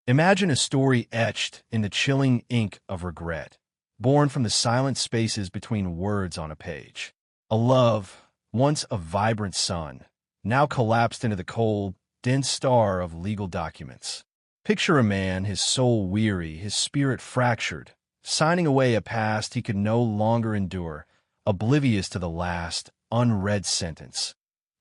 Imagine a story etched in the chilling ink of regret, born from the silent spaces between words on a page. A love, once a vibrant sun, now collapsed into the cold, dense star of legal documents. Picture a man, his soul weary, his spirit fractured, signing away a past he could no longer endure, oblivious to the last, unread sentence.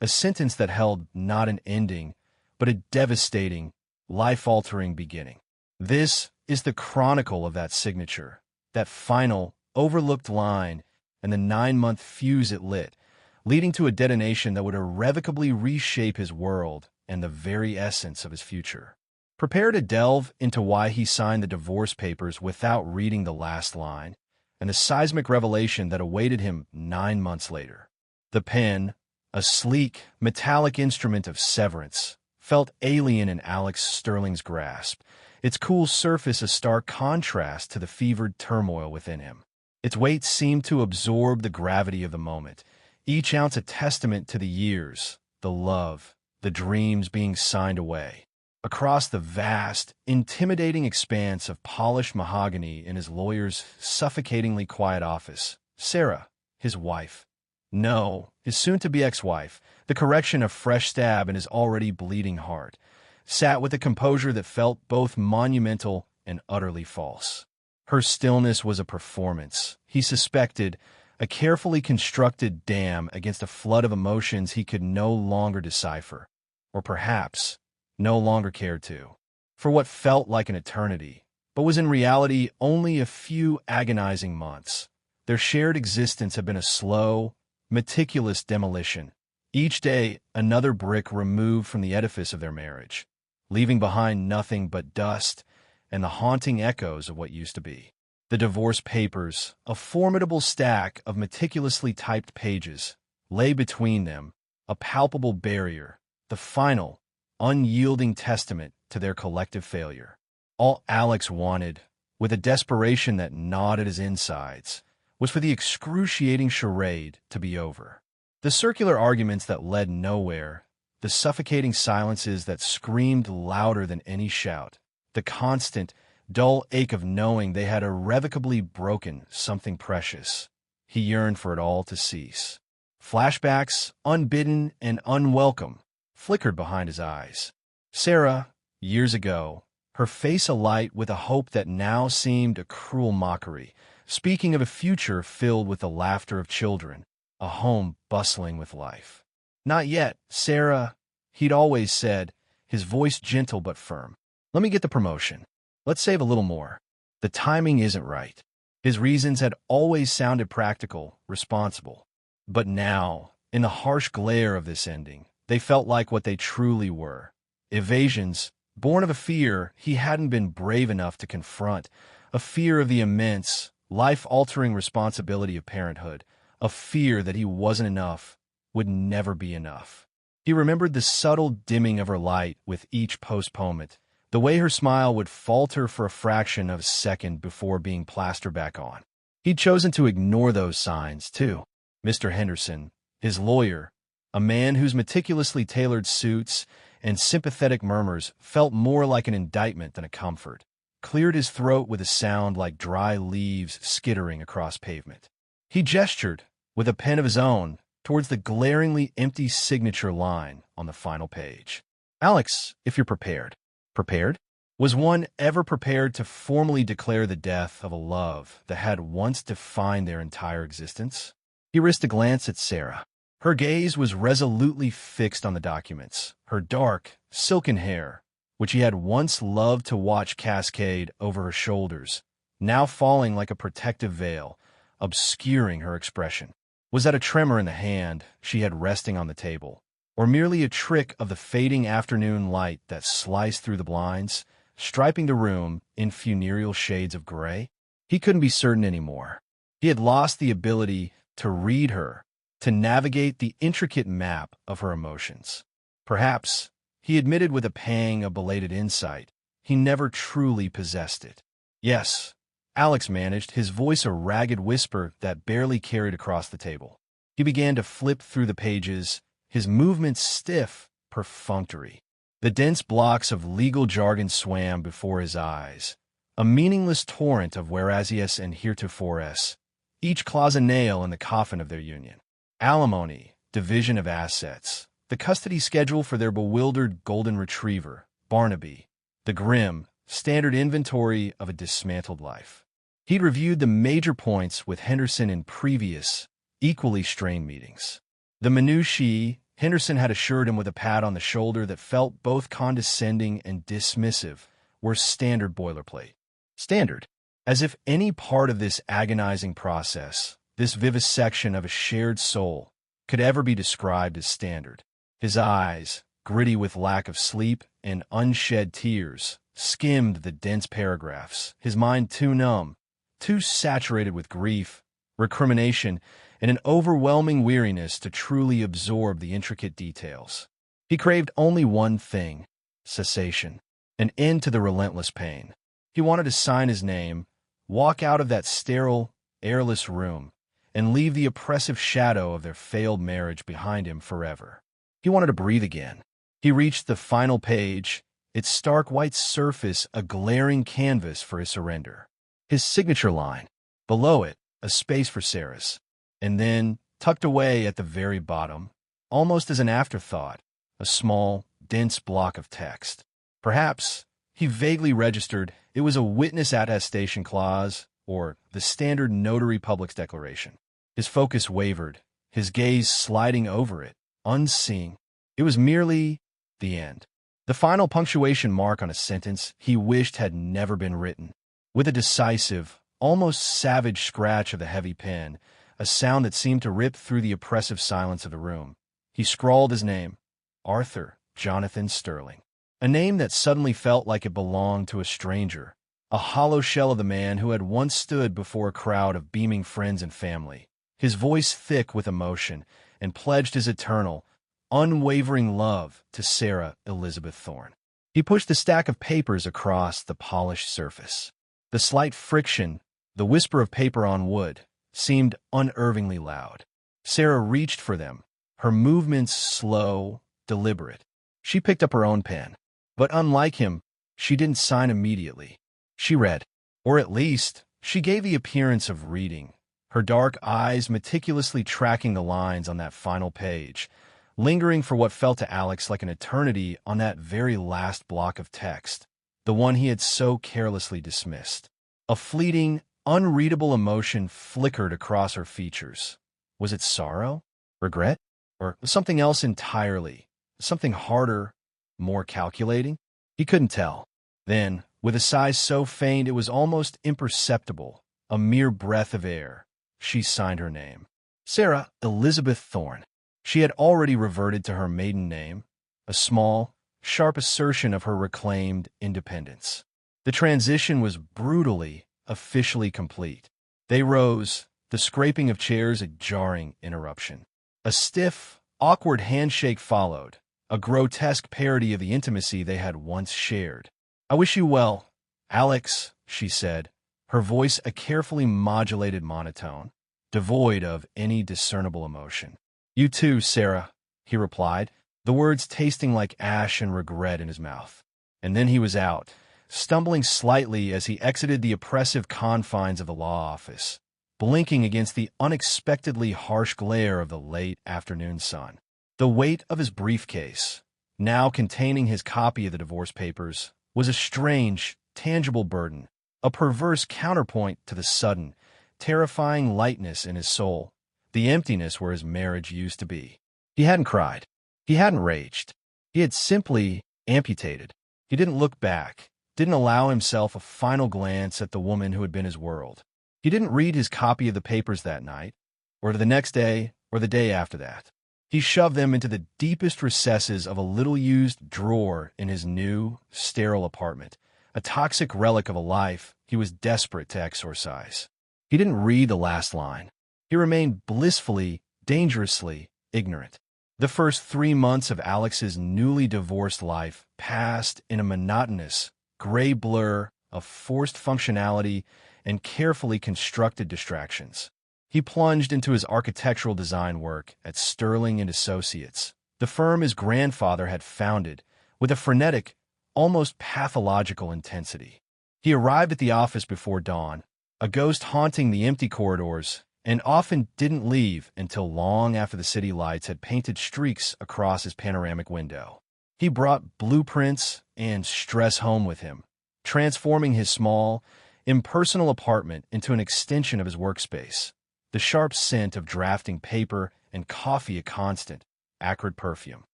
A sentence that held not an ending, but a devastating, life-altering beginning. This is the chronicle of that signature, that final, overlooked line, and the 9-month fuse it lit, leading to a detonation that would irrevocably reshape his world and the very essence of his future. Prepare to delve into why he signed the divorce papers without reading the last line, and the seismic revelation that awaited him 9 months later. The pen, a sleek, metallic instrument of severance, felt alien in Alex Sterling's grasp, its cool surface a stark contrast to the fevered turmoil within him. Its weight seemed to absorb the gravity of the moment, each ounce a testament to the years, the love, the dreams being signed away. Across the vast, intimidating expanse of polished mahogany in his lawyer's suffocatingly quiet office, Sarah, his wife, no, his soon-to-be ex-wife, the correction of fresh stab in his already bleeding heart, sat with a composure that felt both monumental and utterly false. Her stillness was a performance, he suspected, a carefully constructed dam against a flood of emotions he could no longer decipher, or perhaps no longer cared to. For what felt like an eternity, but was in reality only a few agonizing months, their shared existence had been a slow, meticulous demolition, each day another brick removed from the edifice of their marriage, leaving behind nothing but dust and the haunting echoes of what used to be. The divorce papers, a formidable stack of meticulously typed pages, lay between them, a palpable barrier, the final, unyielding testament to their collective failure. All Alex wanted, with a desperation that gnawed at his insides, was for the excruciating charade to be over. The circular arguments that led nowhere, the suffocating silences that screamed louder than any shout, the constant, dull ache of knowing they had irrevocably broken something precious. He yearned for it all to cease. Flashbacks, unbidden and unwelcome, flickered behind his eyes. Sarah, years ago, her face alight with a hope that now seemed a cruel mockery, speaking of a future filled with the laughter of children, a home bustling with life. Not yet, Sarah, he'd always said, his voice gentle but firm. Let me get the promotion. Let's save a little more. The timing isn't right. His reasons had always sounded practical, responsible. But now, in the harsh glare of this ending, they felt like what they truly were. Evasions, born of a fear he hadn't been brave enough to confront, a fear of the immense, life-altering responsibility of parenthood, a fear that he wasn't enough, would never be enough. He remembered the subtle dimming of her light with each postponement, the way her smile would falter for a fraction of a second before being plastered back on. He'd chosen to ignore those signs, too. Mr. Henderson, his lawyer, a man whose meticulously tailored suits and sympathetic murmurs felt more like an indictment than a comfort, cleared his throat with a sound like dry leaves skittering across pavement. He gestured, with a pen of his own, towards the glaringly empty signature line on the final page. Alex, if you're prepared. Prepared? Was one ever prepared to formally declare the death of a love that had once defined their entire existence? He risked a glance at Sarah. Her gaze was resolutely fixed on the documents, her dark, silken hair, which he had once loved to watch cascade over her shoulders, now falling like a protective veil, obscuring her expression. Was that a tremor in the hand she had resting on the table, or merely a trick of the fading afternoon light that sliced through the blinds, striping the room in funereal shades of gray? He couldn't be certain anymore. He had lost the ability to read her, to navigate the intricate map of her emotions. Perhaps, he admitted with a pang of belated insight, he never truly possessed it. Yes, Alex managed, his voice a ragged whisper that barely carried across the table. He began to flip through the pages, his movements stiff, perfunctory. The dense blocks of legal jargon swam before his eyes, a meaningless torrent of whereasies and heretofores, each clause a nail in the coffin of their union. Alimony, division of assets, the custody schedule for their bewildered golden retriever, Barnaby, the grim, standard inventory of a dismantled life. He'd reviewed the major points with Henderson in previous, equally strained meetings. The minutiae, Henderson had assured him with a pat on the shoulder that felt both condescending and dismissive, were standard boilerplate. Standard. As if any part of this agonizing process, this vivisection of a shared soul, could ever be described as standard. His eyes, gritty with lack of sleep and unshed tears, skimmed the dense paragraphs, his mind too numb, too saturated with grief, recrimination, and an overwhelming weariness to truly absorb the intricate details. He craved only one thing: cessation, an end to the relentless pain. He wanted to sign his name, walk out of that sterile, airless room, and leave the oppressive shadow of their failed marriage behind him forever. He wanted to breathe again. He reached the final page, its stark white surface a glaring canvas for his surrender. His signature line. Below it, a space for Sarah's. And then, tucked away at the very bottom, almost as an afterthought, a small, dense block of text. Perhaps, he vaguely registered, it was a witness attestation clause, or the standard notary public's declaration. His focus wavered, his gaze sliding over it, unseeing. It was merely the end. The final punctuation mark on a sentence he wished had never been written. With a decisive, almost savage scratch of the heavy pen, a sound that seemed to rip through the oppressive silence of the room, he scrawled his name, Arthur Jonathan Sterling. A name that suddenly felt like it belonged to a stranger, a hollow shell of the man who had once stood before a crowd of beaming friends and family, his voice thick with emotion, and pledged his eternal, unwavering love to Sarah Elizabeth Thorne. He pushed the stack of papers across the polished surface. The slight friction, the whisper of paper on wood, seemed unnervingly loud. Sarah reached for them, her movements slow, deliberate. She picked up her own pen. But unlike him, she didn't sign immediately. She read, or at least, she gave the appearance of reading, her dark eyes meticulously tracking the lines on that final page, lingering for what felt to Alex like an eternity on that very last block of text, the one he had so carelessly dismissed. A fleeting, unreadable emotion flickered across her features. Was it sorrow? Regret? Or something else entirely? Something harder, more calculating? He couldn't tell. Then, with a sigh so faint it was almost imperceptible, a mere breath of air, she signed her name. Sarah Elizabeth Thorne. She had already reverted to her maiden name, a small, sharp assertion of her reclaimed independence. The transition was brutally, officially complete. They rose, the scraping of chairs a jarring interruption. A stiff, awkward handshake followed, a grotesque parody of the intimacy they had once shared. "I wish you well, Alex," she said, her voice a carefully modulated monotone, devoid of any discernible emotion. "You too, Sarah," he replied, the words tasting like ash and regret in his mouth. And then he was out, stumbling slightly as he exited the oppressive confines of the law office, blinking against the unexpectedly harsh glare of the late afternoon sun. The weight of his briefcase, now containing his copy of the divorce papers, was a strange, tangible burden, a perverse counterpoint to the sudden, terrifying lightness in his soul, the emptiness where his marriage used to be. He hadn't cried. He hadn't raged. He had simply amputated. He didn't look back, didn't allow himself a final glance at the woman who had been his world. He didn't read his copy of the papers that night, or the next day, or the day after that. He shoved them into the deepest recesses of a little-used drawer in his new, sterile apartment, a toxic relic of a life he was desperate to exorcise. He didn't read the last line. He remained blissfully, dangerously ignorant. The first 3 months of Alex's newly divorced life passed in a monotonous, gray blur of forced functionality and carefully constructed distractions. He plunged into his architectural design work at Sterling and Associates, the firm his grandfather had founded with a frenetic, almost pathological intensity. He arrived at the office before dawn, a ghost haunting the empty corridors, and often didn't leave until long after the city lights had painted streaks across his panoramic window. He brought blueprints and stress home with him, transforming his small, impersonal apartment into an extension of his workspace. The sharp scent of drafting paper and coffee a constant, acrid perfume.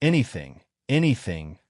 Anything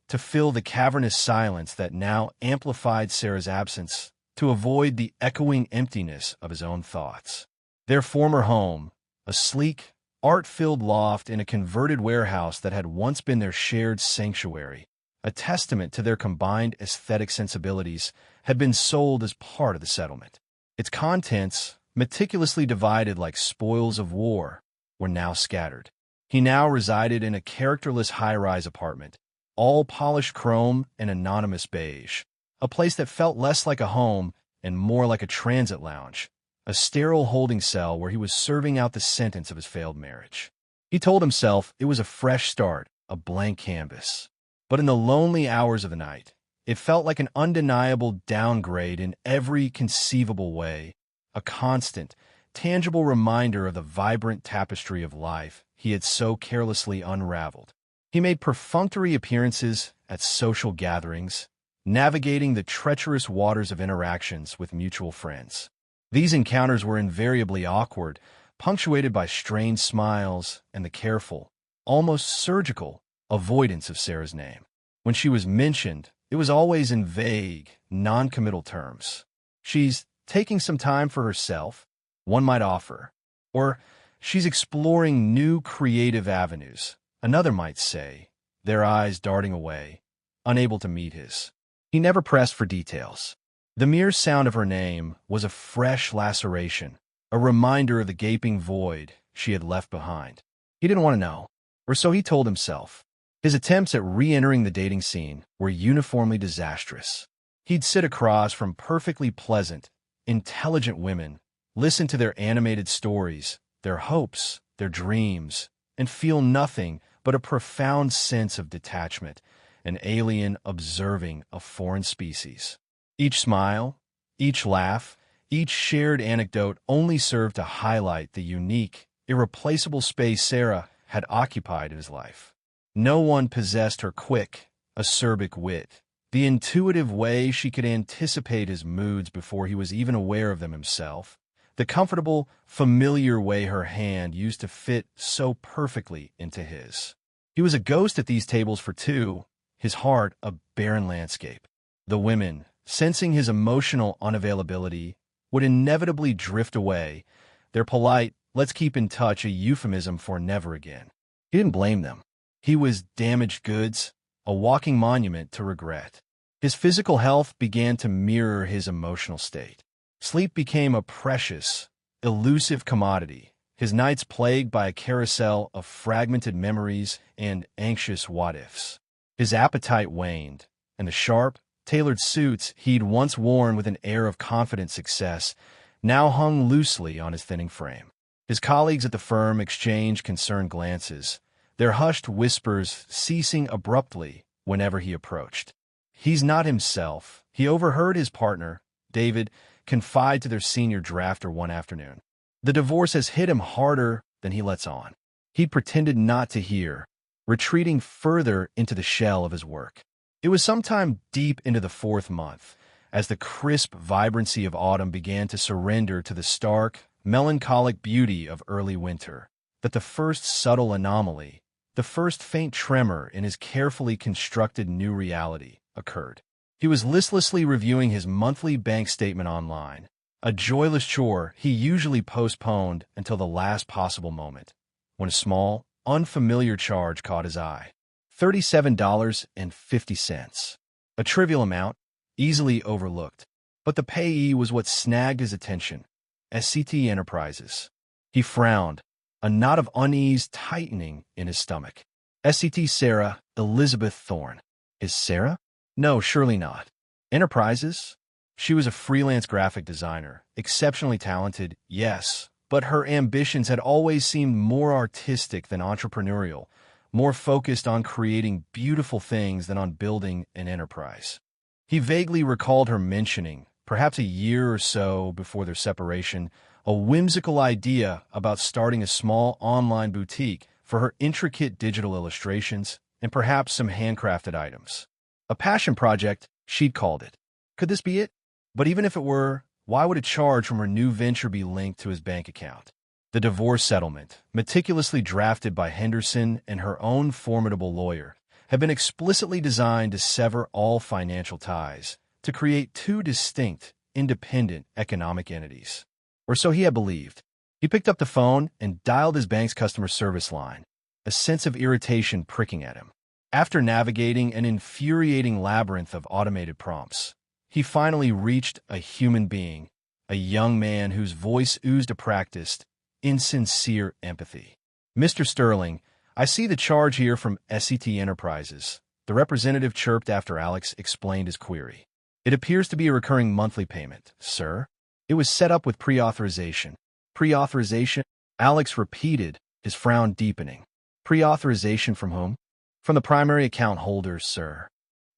to fill the cavernous silence that now amplified Sarah's absence, to avoid the echoing emptiness of his own thoughts. Their former home, a sleek, art-filled loft in a converted warehouse that had once been their shared sanctuary, a testament to their combined aesthetic sensibilities, had been sold as part of the settlement. Its contents, meticulously divided like spoils of war, were now scattered. He now resided in a characterless high-rise apartment, all polished chrome and anonymous beige, a place that felt less like a home and more like a transit lounge, a sterile holding cell where he was serving out the sentence of his failed marriage. He told himself it was a fresh start, a blank canvas. But in the lonely hours of the night, it felt like an undeniable downgrade in every conceivable way, a constant, tangible reminder of the vibrant tapestry of life he had so carelessly unraveled. He made perfunctory appearances at social gatherings, navigating the treacherous waters of interactions with mutual friends. These encounters were invariably awkward, punctuated by strained smiles and the careful, almost surgical, avoidance of Sarah's name. When she was mentioned, it was always in vague, non-committal terms. "She's taking some time for herself," one might offer. Or, "She's exploring new creative avenues," another might say, their eyes darting away, unable to meet his. He never pressed for details. The mere sound of her name was a fresh laceration, a reminder of the gaping void she had left behind. He didn't want to know, or so he told himself. His attempts at re-entering the dating scene were uniformly disastrous. He'd sit across from perfectly pleasant, intelligent women, listen to their animated stories, their hopes, their dreams, and feel nothing but a profound sense of detachment, an alien observing a foreign species. Each smile, each laugh, each shared anecdote only served to highlight the unique, irreplaceable space Sarah had occupied in his life. No one possessed her quick, acerbic wit, the intuitive way she could anticipate his moods before he was even aware of them himself, the comfortable, familiar way her hand used to fit so perfectly into his. He was a ghost at these tables for two, his heart a barren landscape. The women, sensing his emotional unavailability, would inevitably drift away, their polite, "let's keep in touch" a euphemism for never again. He didn't blame them. He was damaged goods, a walking monument to regret. His physical health began to mirror his emotional state. Sleep became a precious, elusive commodity, his nights plagued by a carousel of fragmented memories and anxious what-ifs. His appetite waned, and the sharp, tailored suits he'd once worn with an air of confident success now hung loosely on his thinning frame. His colleagues at the firm exchanged concerned glances, their hushed whispers ceasing abruptly whenever he approached. "He's not himself," he overheard his partner, David, confide to their senior drafter one afternoon. "The divorce has hit him harder than he lets on." He pretended not to hear, retreating further into the shell of his work. It was sometime deep into the fourth month, as the crisp vibrancy of autumn began to surrender to the stark, melancholic beauty of early winter, that the first subtle anomaly, the first faint tremor in his carefully constructed new reality, occurred. He was listlessly reviewing his monthly bank statement online, a joyless chore he usually postponed until the last possible moment, when a small, unfamiliar charge caught his eye. $37.50. A trivial amount, easily overlooked. But the payee was what snagged his attention. SCT Enterprises. He frowned, a knot of unease tightening in his stomach. SCT Sarah Elizabeth Thorne. Is Sarah? No, surely not. Enterprises? She was a freelance graphic designer, exceptionally talented, yes, but her ambitions had always seemed more artistic than entrepreneurial, more focused on creating beautiful things than on building an enterprise. He vaguely recalled her mentioning, perhaps a year or so before their separation, a whimsical idea about starting a small online boutique for her intricate digital illustrations and perhaps some handcrafted items. A passion project, she'd called it. Could this be it? But even if it were, why would a charge from her new venture be linked to his bank account? The divorce settlement, meticulously drafted by Henderson and her own formidable lawyer, had been explicitly designed to sever all financial ties, to create two distinct, independent economic entities. Or so he had believed. He picked up the phone and dialed his bank's customer service line, a sense of irritation pricking at him. After navigating an infuriating labyrinth of automated prompts, he finally reached a human being, a young man whose voice oozed a practiced, insincere empathy. "Mr. Sterling, I see the charge here from SET Enterprises," the representative chirped after Alex explained his query. "It appears to be a recurring monthly payment, sir. It was set up with pre-authorization." "Pre-authorization?" Alex repeated, his frown deepening. "Pre-authorization from whom?" "From the primary account holder, sir."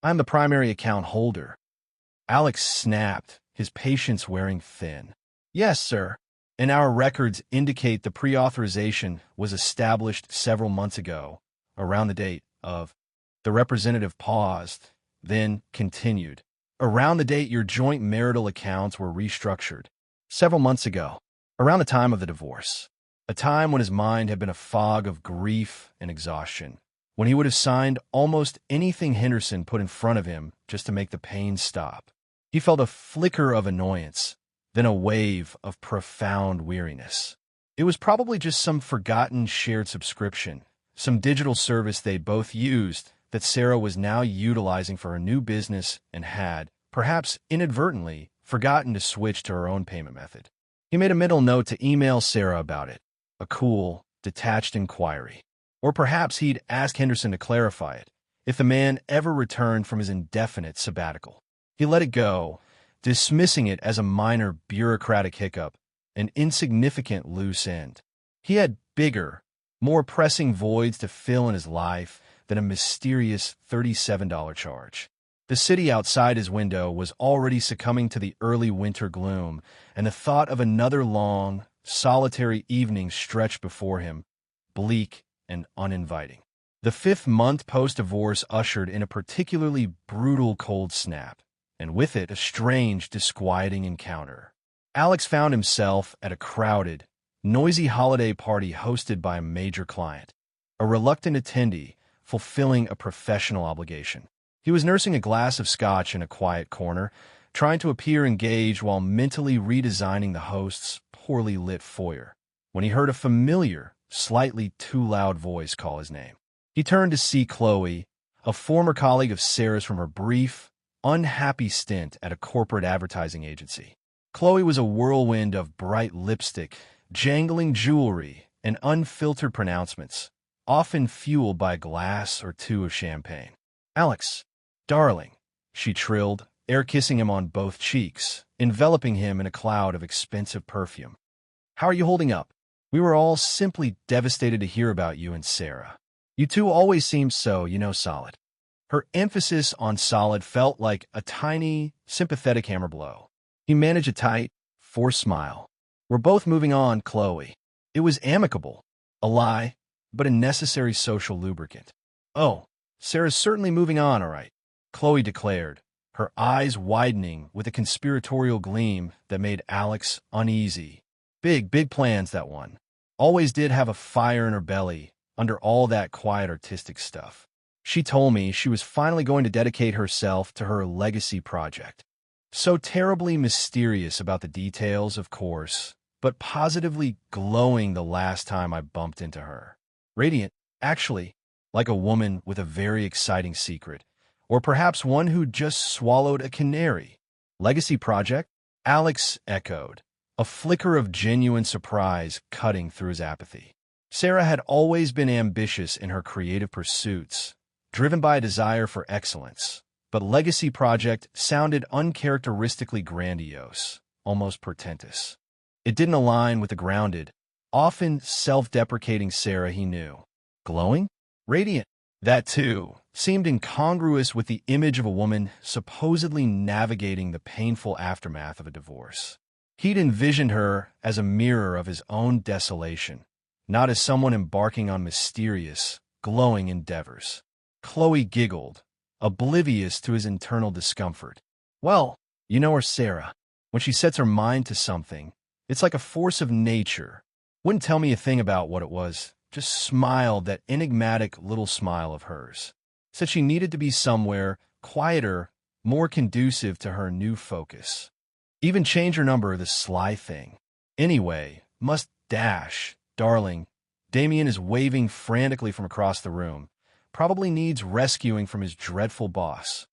"I'm the primary account holder." Alex snapped, his patience wearing thin. "Yes, sir. And our records indicate the pre-authorization was established several months ago, around the date of—" The representative paused, then continued. "Around the date your joint marital accounts were restructured. Several months ago, around the time of the divorce. A time when his mind had been a fog of grief and exhaustion, when he would have signed almost anything Henderson put in front of him just to make the pain stop. He felt a flicker of annoyance, then a wave of profound weariness. It was probably just some forgotten shared subscription, some digital service they both used that Sarah was now utilizing for her new business and had, perhaps inadvertently, forgotten to switch to her own payment method. He made a mental note to email Sarah about it, a cool, detached inquiry. Or perhaps he'd ask Henderson to clarify it, if the man ever returned from his indefinite sabbatical. He let it go, dismissing it as a minor bureaucratic hiccup, an insignificant loose end. He had bigger, more pressing voids to fill in his life than a mysterious $37 charge. The city outside his window was already succumbing to the early winter gloom, and the thought of another long, solitary evening stretched before him, bleak and uninviting. The 5th month post-divorce ushered in a particularly brutal cold snap, and with it a strange, disquieting encounter. Alex found himself at a crowded, noisy holiday party hosted by a major client, a reluctant attendee fulfilling a professional obligation. He was nursing a glass of scotch in a quiet corner, trying to appear engaged while mentally redesigning the host's poorly lit foyer, when he heard a familiar, slightly too loud voice call his name. He turned to see Chloe, a former colleague of Sarah's from her brief, unhappy stint at a corporate advertising agency. Chloe was a whirlwind of bright lipstick, jangling jewelry, and unfiltered pronouncements, often fueled by a glass or two of champagne. "Alex, darling," she trilled, air-kissing him on both cheeks, enveloping him in a cloud of expensive perfume. "How are you holding up? We were all simply devastated to hear about you and Sarah. You two always seem so, solid." Her emphasis on solid felt like a tiny, sympathetic hammer blow. He managed a tight, forced smile. "We're both moving on, Chloe." It was amicable, a lie, but a necessary social lubricant. "Oh, Sarah's certainly moving on, all right," Chloe declared, her eyes widening with a conspiratorial gleam that made Alex uneasy. Big plans, that one. Always did have a fire in her belly under all that quiet artistic stuff. She told me she was finally going to dedicate herself to her legacy project. So terribly mysterious about the details, of course, but positively glowing the last time I bumped into her. Radiant, actually, like a woman with a very exciting secret, or perhaps one who just swallowed a canary. "Legacy project?" Alex echoed, a flicker of genuine surprise cutting through his apathy. Sarah had always been ambitious in her creative pursuits, driven by a desire for excellence, but legacy project sounded uncharacteristically grandiose, almost portentous. It didn't align with the grounded, often self-deprecating Sarah he knew. Glowing? radiant. That, too, seemed incongruous with the image of a woman supposedly navigating the painful aftermath of a divorce. He'd envisioned her as a mirror of his own desolation, not as someone embarking on mysterious, glowing endeavors. Chloe giggled, oblivious to his internal discomfort. Well, you know her, Sarah. When she sets her mind to something, it's like a force of nature. Wouldn't tell me a thing about what it was, just smiled that enigmatic little smile of hers. Said she needed to be somewhere quieter, more conducive to her new focus. Even change her number, the sly thing. Anyway, must dash. Darling, Damien is waving frantically from across the room. Probably needs rescuing from his dreadful boss.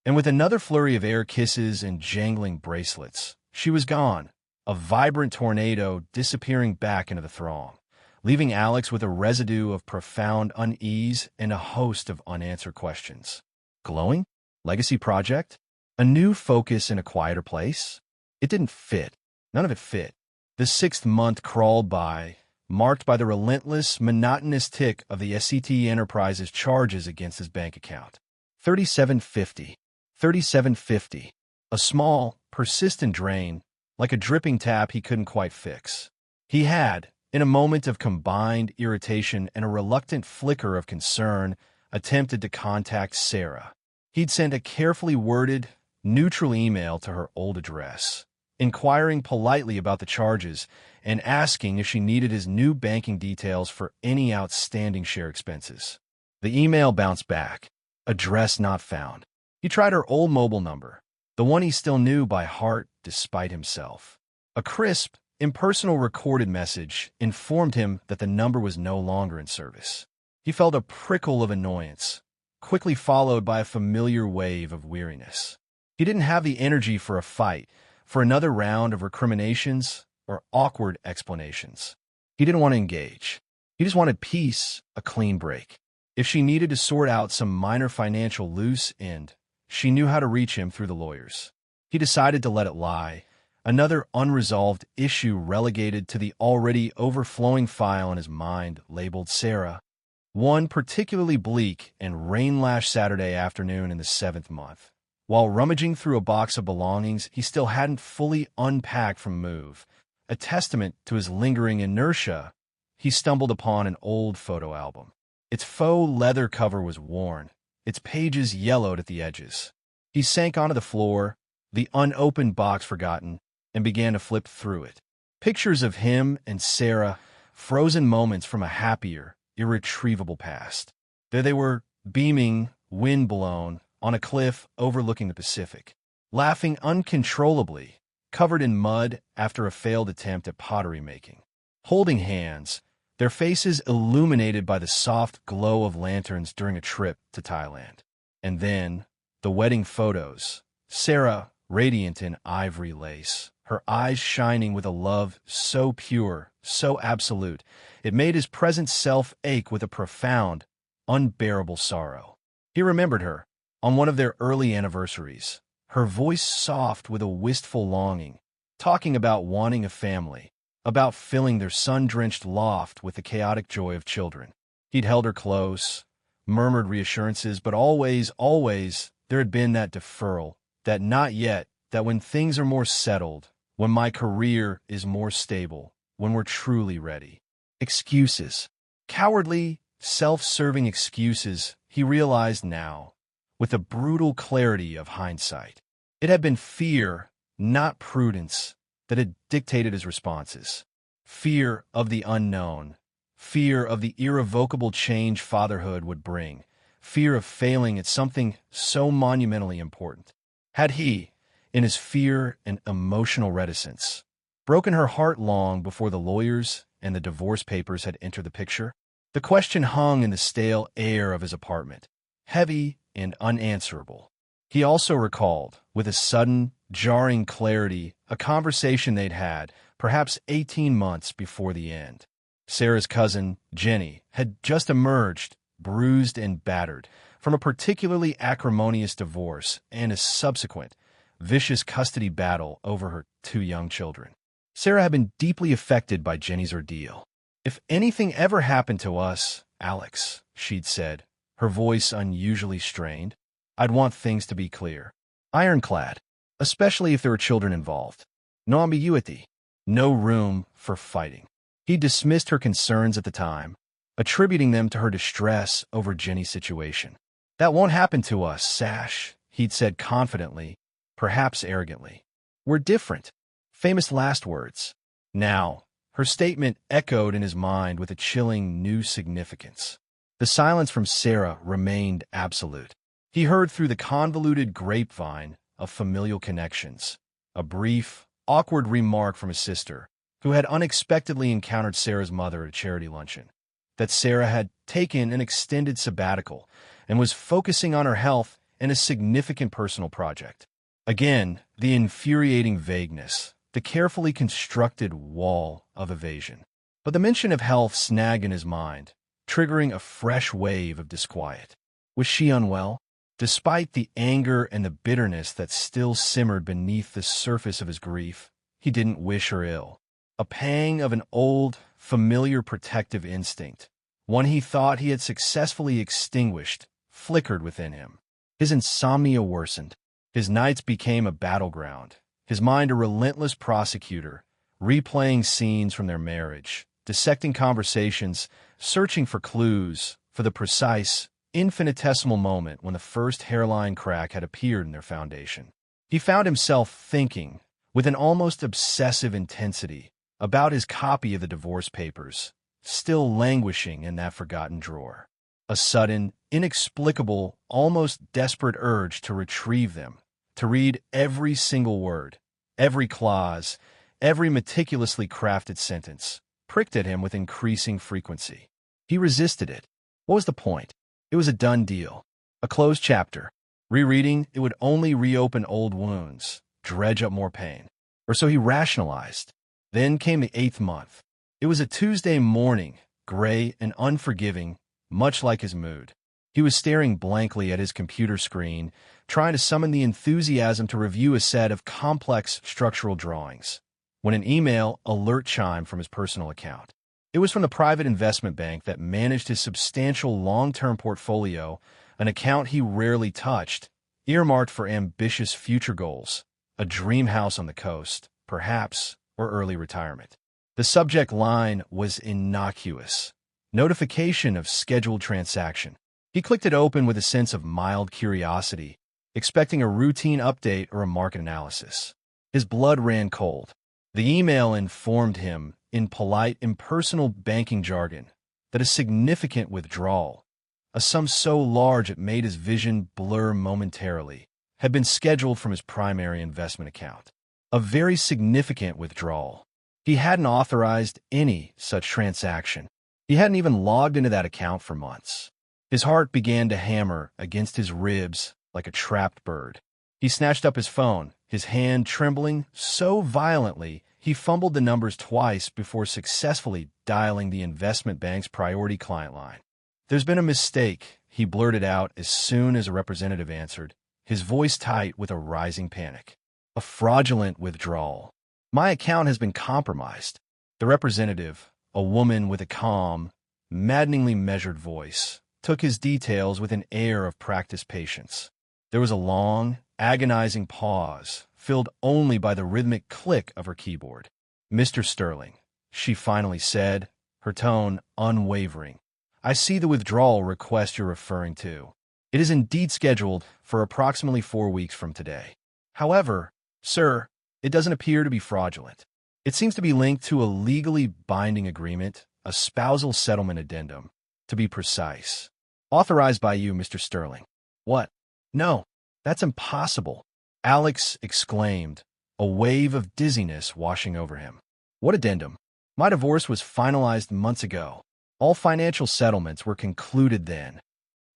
And with another flurry of air kisses and jangling bracelets, she was gone, a vibrant tornado disappearing back into the throng, leaving Alex with a residue of profound unease and a host of unanswered questions. Glowing? Legacy project? A new focus in a quieter place? It didn't fit. None of it fit. The 6th month crawled by, marked by the relentless, monotonous tick of the SCT Enterprises charges against his bank account. $37.50. $37.50. A small, persistent drain, like a dripping tap he couldn't quite fix. He had, in a moment of combined irritation and a reluctant flicker of concern, attempted to contact Sarah. He'd sent a carefully worded, neutral email to her old address, inquiring politely about the charges and asking if she needed his new banking details for any outstanding share expenses. The email bounced back. Address not found. He tried her old mobile number, the one he still knew by heart despite himself. A crisp, impersonal recorded message informed him that the number was no longer in service. He felt a prickle of annoyance, quickly followed by a familiar wave of weariness. He didn't have the energy for a fight, for another round of recriminations or awkward explanations. He didn't want to engage. He just wanted peace, a clean break. If she needed to sort out some minor financial loose end, she knew how to reach him through the lawyers. He decided to let it lie, another unresolved issue relegated to the already overflowing file in his mind labeled Sarah. One particularly bleak and rain-lashed Saturday afternoon in the 7th month. While rummaging through a box of belongings he still hadn't fully unpacked from move, a testament to his lingering inertia, he stumbled upon an old photo album. Its faux leather cover was worn, its pages yellowed at the edges. He sank onto the floor, the unopened box forgotten, and began to flip through it. Pictures of him and Sarah, frozen moments from a happier, irretrievable past. There they were, beaming, wind-blown, on a cliff overlooking the Pacific, laughing uncontrollably, covered in mud after a failed attempt at pottery making, holding hands, their faces illuminated by the soft glow of lanterns during a trip to Thailand. And then, the wedding photos. Sarah, radiant in ivory lace, her eyes shining with a love so pure, so absolute, it made his present self ache with a profound, unbearable sorrow. He remembered her, on one of their early anniversaries, her voice soft with a wistful longing, talking about wanting a family, about filling their sun-drenched loft with the chaotic joy of children. He'd held her close, murmured reassurances, but always, there had been that deferral, that not yet, that when things are more settled, when my career is more stable, when we're truly ready. Excuses. Cowardly, self-serving excuses, he realized now, with the brutal clarity of hindsight. It had been fear, not prudence, that had dictated his responses. Fear of the unknown, fear of the irrevocable change fatherhood would bring, fear of failing at something so monumentally important. Had he, in his fear and emotional reticence, broken her heart long before the lawyers and the divorce papers had entered the picture? The question hung in the stale air of his apartment, heavy and unanswerable. He also recalled, with a sudden, jarring clarity, a conversation they'd had, perhaps 18 months before the end. Sarah's cousin, Jenny, had just emerged, bruised and battered, from a particularly acrimonious divorce and a subsequent, vicious custody battle over her 2 young children. Sarah had been deeply affected by Jenny's ordeal. "If anything ever happened to us," Alex, she'd said, her voice unusually strained. I'd want things to be clear. Ironclad, especially if there are children involved. No ambiguity. No room for fighting. He dismissed her concerns at the time, attributing them to her distress over Jenny's situation. That won't happen to us, Sash, he'd said confidently, perhaps arrogantly. We're different. Famous last words. Now, her statement echoed in his mind with a chilling new significance. The silence from Sarah remained absolute. He heard through the convoluted grapevine of familial connections, a brief, awkward remark from his sister, who had unexpectedly encountered Sarah's mother at a charity luncheon, that Sarah had taken an extended sabbatical and was focusing on her health and a significant personal project. Again, the infuriating vagueness, the carefully constructed wall of evasion. But the mention of health snagged in his mind, triggering a fresh wave of disquiet. Was she unwell? Despite the anger and the bitterness that still simmered beneath the surface of his grief, he didn't wish her ill. A pang of an old, familiar protective instinct, one he thought he had successfully extinguished, flickered within him. His insomnia worsened. His nights became a battleground, his mind a relentless prosecutor, replaying scenes from their marriage, dissecting conversations, searching for clues, for the precise, infinitesimal moment when the first hairline crack had appeared in their foundation. He found himself thinking, with an almost obsessive intensity, about his copy of the divorce papers, still languishing in that forgotten drawer. A sudden, inexplicable, almost desperate urge to retrieve them, to read every single word, every clause, every meticulously crafted sentence, pricked at him with increasing frequency. He resisted it. What was the point? It was a done deal, a closed chapter. Rereading, it would only reopen old wounds, dredge up more pain. Or so he rationalized. Then came the 8th month. It was a Tuesday morning, gray and unforgiving, much like his mood. He was staring blankly at his computer screen, trying to summon the enthusiasm to review a set of complex structural drawings, when an email alert chimed from his personal account. It was from the private investment bank that managed his substantial long-term portfolio, an account he rarely touched, earmarked for ambitious future goals, a dream house on the coast, perhaps, or early retirement. The subject line was innocuous. Notification of scheduled transaction. He clicked it open with a sense of mild curiosity, expecting a routine update or a market analysis. His blood ran cold. The email informed him, in polite, impersonal banking jargon, that a significant withdrawal, a sum so large it made his vision blur momentarily, had been scheduled from his primary investment account. A very significant withdrawal. He hadn't authorized any such transaction. He hadn't even logged into that account for months. His heart began to hammer against his ribs like a trapped bird. He snatched up his phone, his hand trembling so violently he fumbled the numbers twice before successfully dialing the investment bank's priority client line. "There's been a mistake," he blurted out as soon as a representative answered, his voice tight with a rising panic. "A fraudulent withdrawal. My account has been compromised." The representative, a woman with a calm, maddeningly measured voice, took his details with an air of practiced patience. There was a long, agonizing pause, filled only by the rhythmic click of her keyboard. "Mr. Sterling," she finally said, her tone unwavering, "I see the withdrawal request you're referring to. It is indeed scheduled for approximately 4 weeks from today. However, sir, it doesn't appear to be fraudulent. It seems to be linked to a legally binding agreement, a spousal settlement addendum, to be precise. Authorized by you, Mr. Sterling." "What? No, that's impossible," Alex exclaimed, a wave of dizziness washing over him. "What addendum? My divorce was finalized months ago. All financial settlements were concluded then.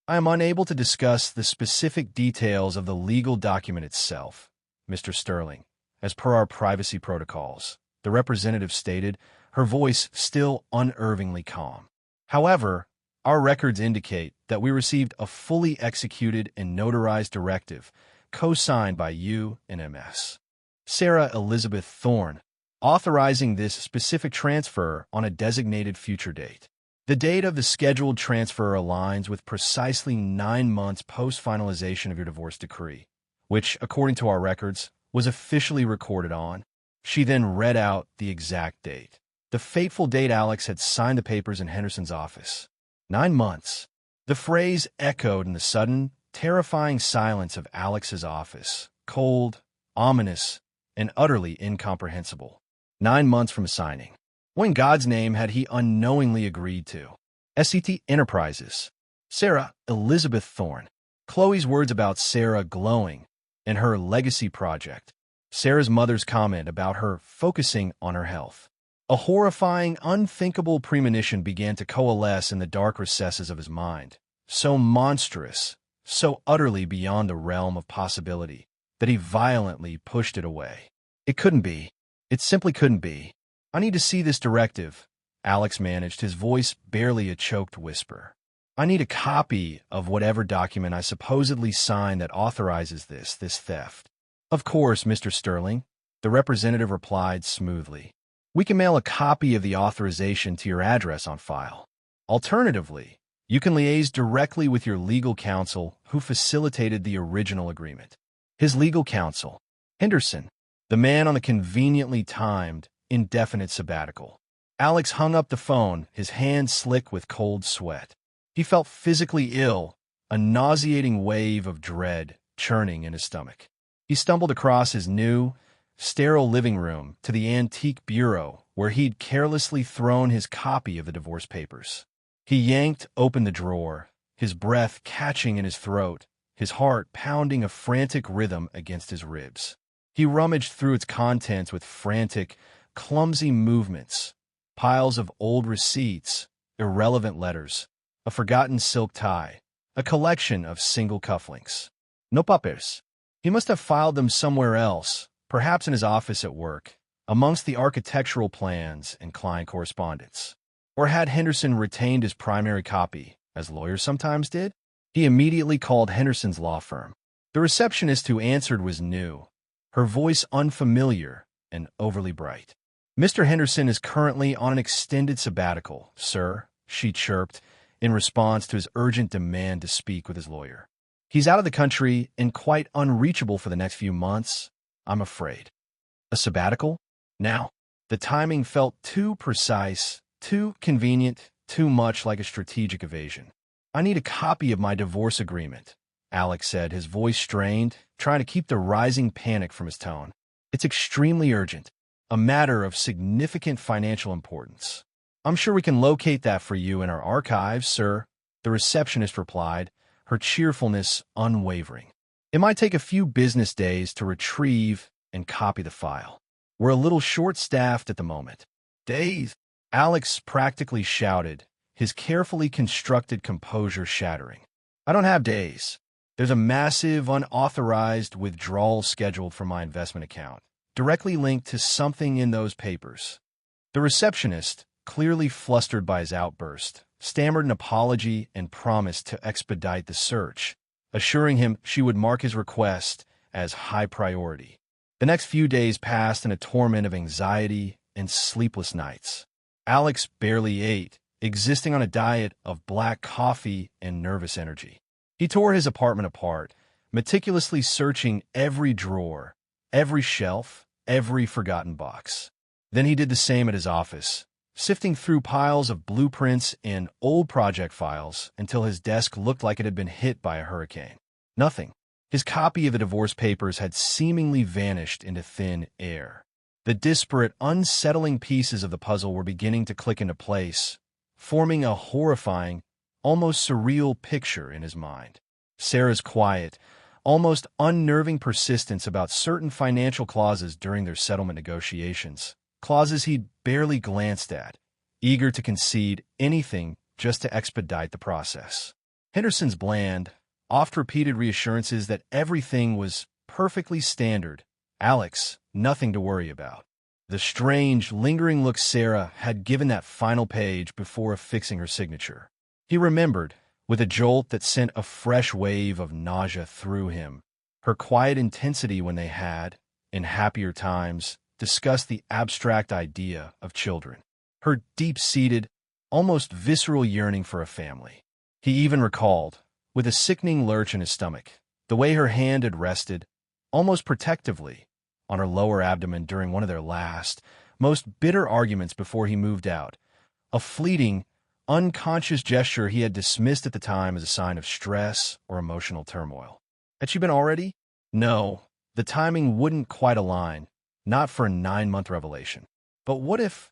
I am unable to discuss the specific details of the legal document itself, Mr. Sterling, as per our privacy protocols," the representative stated, her voice still unervingly calm. "However, our records indicate that we received a fully executed and notarized directive, co-signed by you and MS. Sarah Elizabeth Thorne, authorizing this specific transfer on a designated future date. The date of the scheduled transfer aligns with precisely 9 months post-finalization of your divorce decree, which, according to our records, was officially recorded on. She then read out the exact date. The fateful date Alex had signed the papers in Henderson's office. 9 months. The phrase echoed in the sudden, terrifying silence of Alex's office, cold, ominous, and utterly incomprehensible. 9 months from signing. What in God's name had he unknowingly agreed to? SCT Enterprises. Sarah Elizabeth Thorne. Chloe's words about Sarah glowing and her legacy project. Sarah's mother's comment about her focusing on her health. A horrifying, unthinkable premonition began to coalesce in the dark recesses of his mind, so monstrous, so utterly beyond the realm of possibility, that he violently pushed it away. It couldn't be. It simply couldn't be. I need to see this directive, Alex managed, his voice barely a choked whisper. I need a copy of whatever document I supposedly signed that authorizes this theft. Of course, Mr. Sterling, the representative replied smoothly. We can mail a copy of the authorization to your address on file. Alternatively, you can liaise directly with your legal counsel who facilitated the original agreement. His legal counsel, Henderson, the man on the conveniently timed, indefinite sabbatical. Alex hung up the phone, his hands slick with cold sweat. He felt physically ill, a nauseating wave of dread churning in his stomach. He stumbled across his new, sterile living room to the antique bureau where he'd carelessly thrown his copy of the divorce papers. He yanked open the drawer, his breath catching in his throat, his heart pounding a frantic rhythm against his ribs. He rummaged through its contents with frantic, clumsy movements, piles of old receipts, irrelevant letters, a forgotten silk tie, a collection of single cufflinks. No papers. He must have filed them somewhere else, perhaps in his office at work, amongst the architectural plans and client correspondence. Or had Henderson retained his primary copy, as lawyers sometimes did? He immediately called Henderson's law firm. The receptionist who answered was new, her voice unfamiliar and overly bright. Mr. Henderson is currently on an extended sabbatical, sir, she chirped, in response to his urgent demand to speak with his lawyer. He's out of the country and quite unreachable for the next few months, I'm afraid. A sabbatical? Now, the timing felt too precise, too convenient, too much like a strategic evasion. I need a copy of my divorce agreement, Alex said, his voice strained, trying to keep the rising panic from his tone. It's extremely urgent, a matter of significant financial importance. I'm sure we can locate that for you in our archives, sir, the receptionist replied, her cheerfulness unwavering. It might take a few business days to retrieve and copy the file. We're a little short-staffed at the moment. Days? Alex practically shouted, his carefully constructed composure shattering. I don't have days. There's a massive, unauthorized withdrawal scheduled from my investment account, directly linked to something in those papers. The receptionist, clearly flustered by his outburst, stammered an apology and promised to expedite the search, assuring him she would mark his request as high priority. The next few days passed in a torment of anxiety and sleepless nights. Alex barely ate, existing on a diet of black coffee and nervous energy. He tore his apartment apart, meticulously searching every drawer, every shelf, every forgotten box. Then he did the same at his office, sifting through piles of blueprints and old project files until his desk looked like it had been hit by a hurricane. Nothing. His copy of the divorce papers had seemingly vanished into thin air. The disparate, unsettling pieces of the puzzle were beginning to click into place, forming a horrifying, almost surreal picture in his mind. Sarah's quiet, almost unnerving persistence about certain financial clauses during their settlement negotiations, clauses he'd barely glanced at, eager to concede anything just to expedite the process. Henderson's bland, oft-repeated reassurances that everything was perfectly standard. Alex, nothing to worry about. The strange, lingering look Sarah had given that final page before affixing her signature. He remembered, with a jolt that sent a fresh wave of nausea through him, her quiet intensity when they had, in happier times, discussed the abstract idea of children. Her deep-seated, almost visceral yearning for a family. He even recalled, with a sickening lurch in his stomach, the way her hand had rested, almost protectively, on her lower abdomen during one of their last, most bitter arguments before he moved out, a fleeting, unconscious gesture he had dismissed at the time as a sign of stress or emotional turmoil. Had she been already? No, the timing wouldn't quite align, not for a 9-month revelation. But what if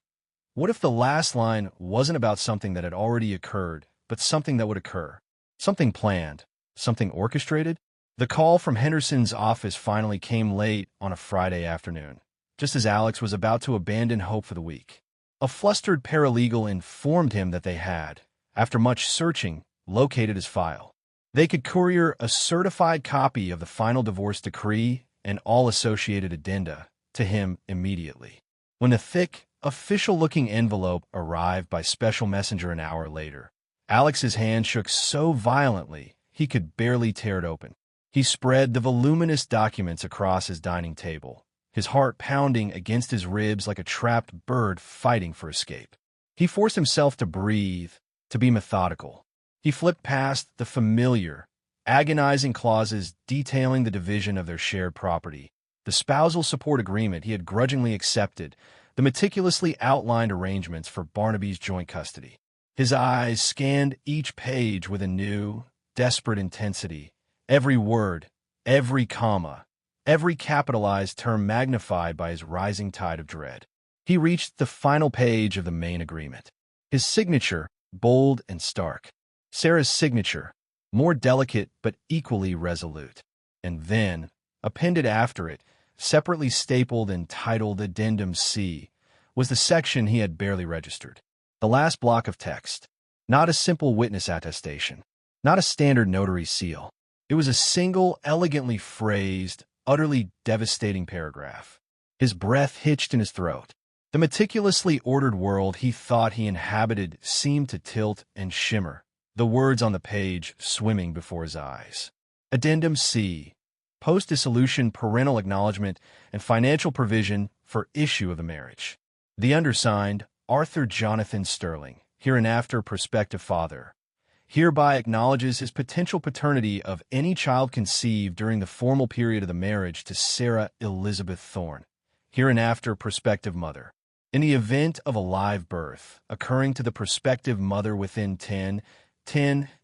the last line wasn't about something that had already occurred, but something that would occur? Something planned, something orchestrated? The call from Henderson's office finally came late on a Friday afternoon, just as Alex was about to abandon hope for the week. A flustered paralegal informed him that they had, after much searching, located his file. They could courier a certified copy of the final divorce decree and all associated addenda to him immediately. When the thick, official-looking envelope arrived by special messenger an hour later, Alex's hand shook so violently he could barely tear it open. He spread the voluminous documents across his dining table, his heart pounding against his ribs like a trapped bird fighting for escape. He forced himself to breathe, to be methodical. He flipped past the familiar, agonizing clauses detailing the division of their shared property, the spousal support agreement he had grudgingly accepted, the meticulously outlined arrangements for Barnaby's joint custody. His eyes scanned each page with a new, desperate intensity, every word, every comma, every capitalized term magnified by his rising tide of dread. He reached the final page of the main agreement. His signature, bold and stark. Sarah's signature, more delicate but equally resolute. And then, appended after it, separately stapled and titled Addendum C, was the section he had barely registered. The last block of text. Not a simple witness attestation. Not a standard notary seal. It was a single, elegantly phrased, utterly devastating paragraph. His breath hitched in his throat. The meticulously ordered world he thought he inhabited seemed to tilt and shimmer, the words on the page swimming before his eyes. Addendum C. Post-dissolution parental acknowledgement and financial provision for issue of the marriage. The undersigned, Arthur Jonathan Sterling, hereinafter prospective father, hereby acknowledges his potential paternity of any child conceived during the formal period of the marriage to Sarah Elizabeth Thorne, hereinafter prospective mother. In the event of a live birth occurring to the prospective mother within 10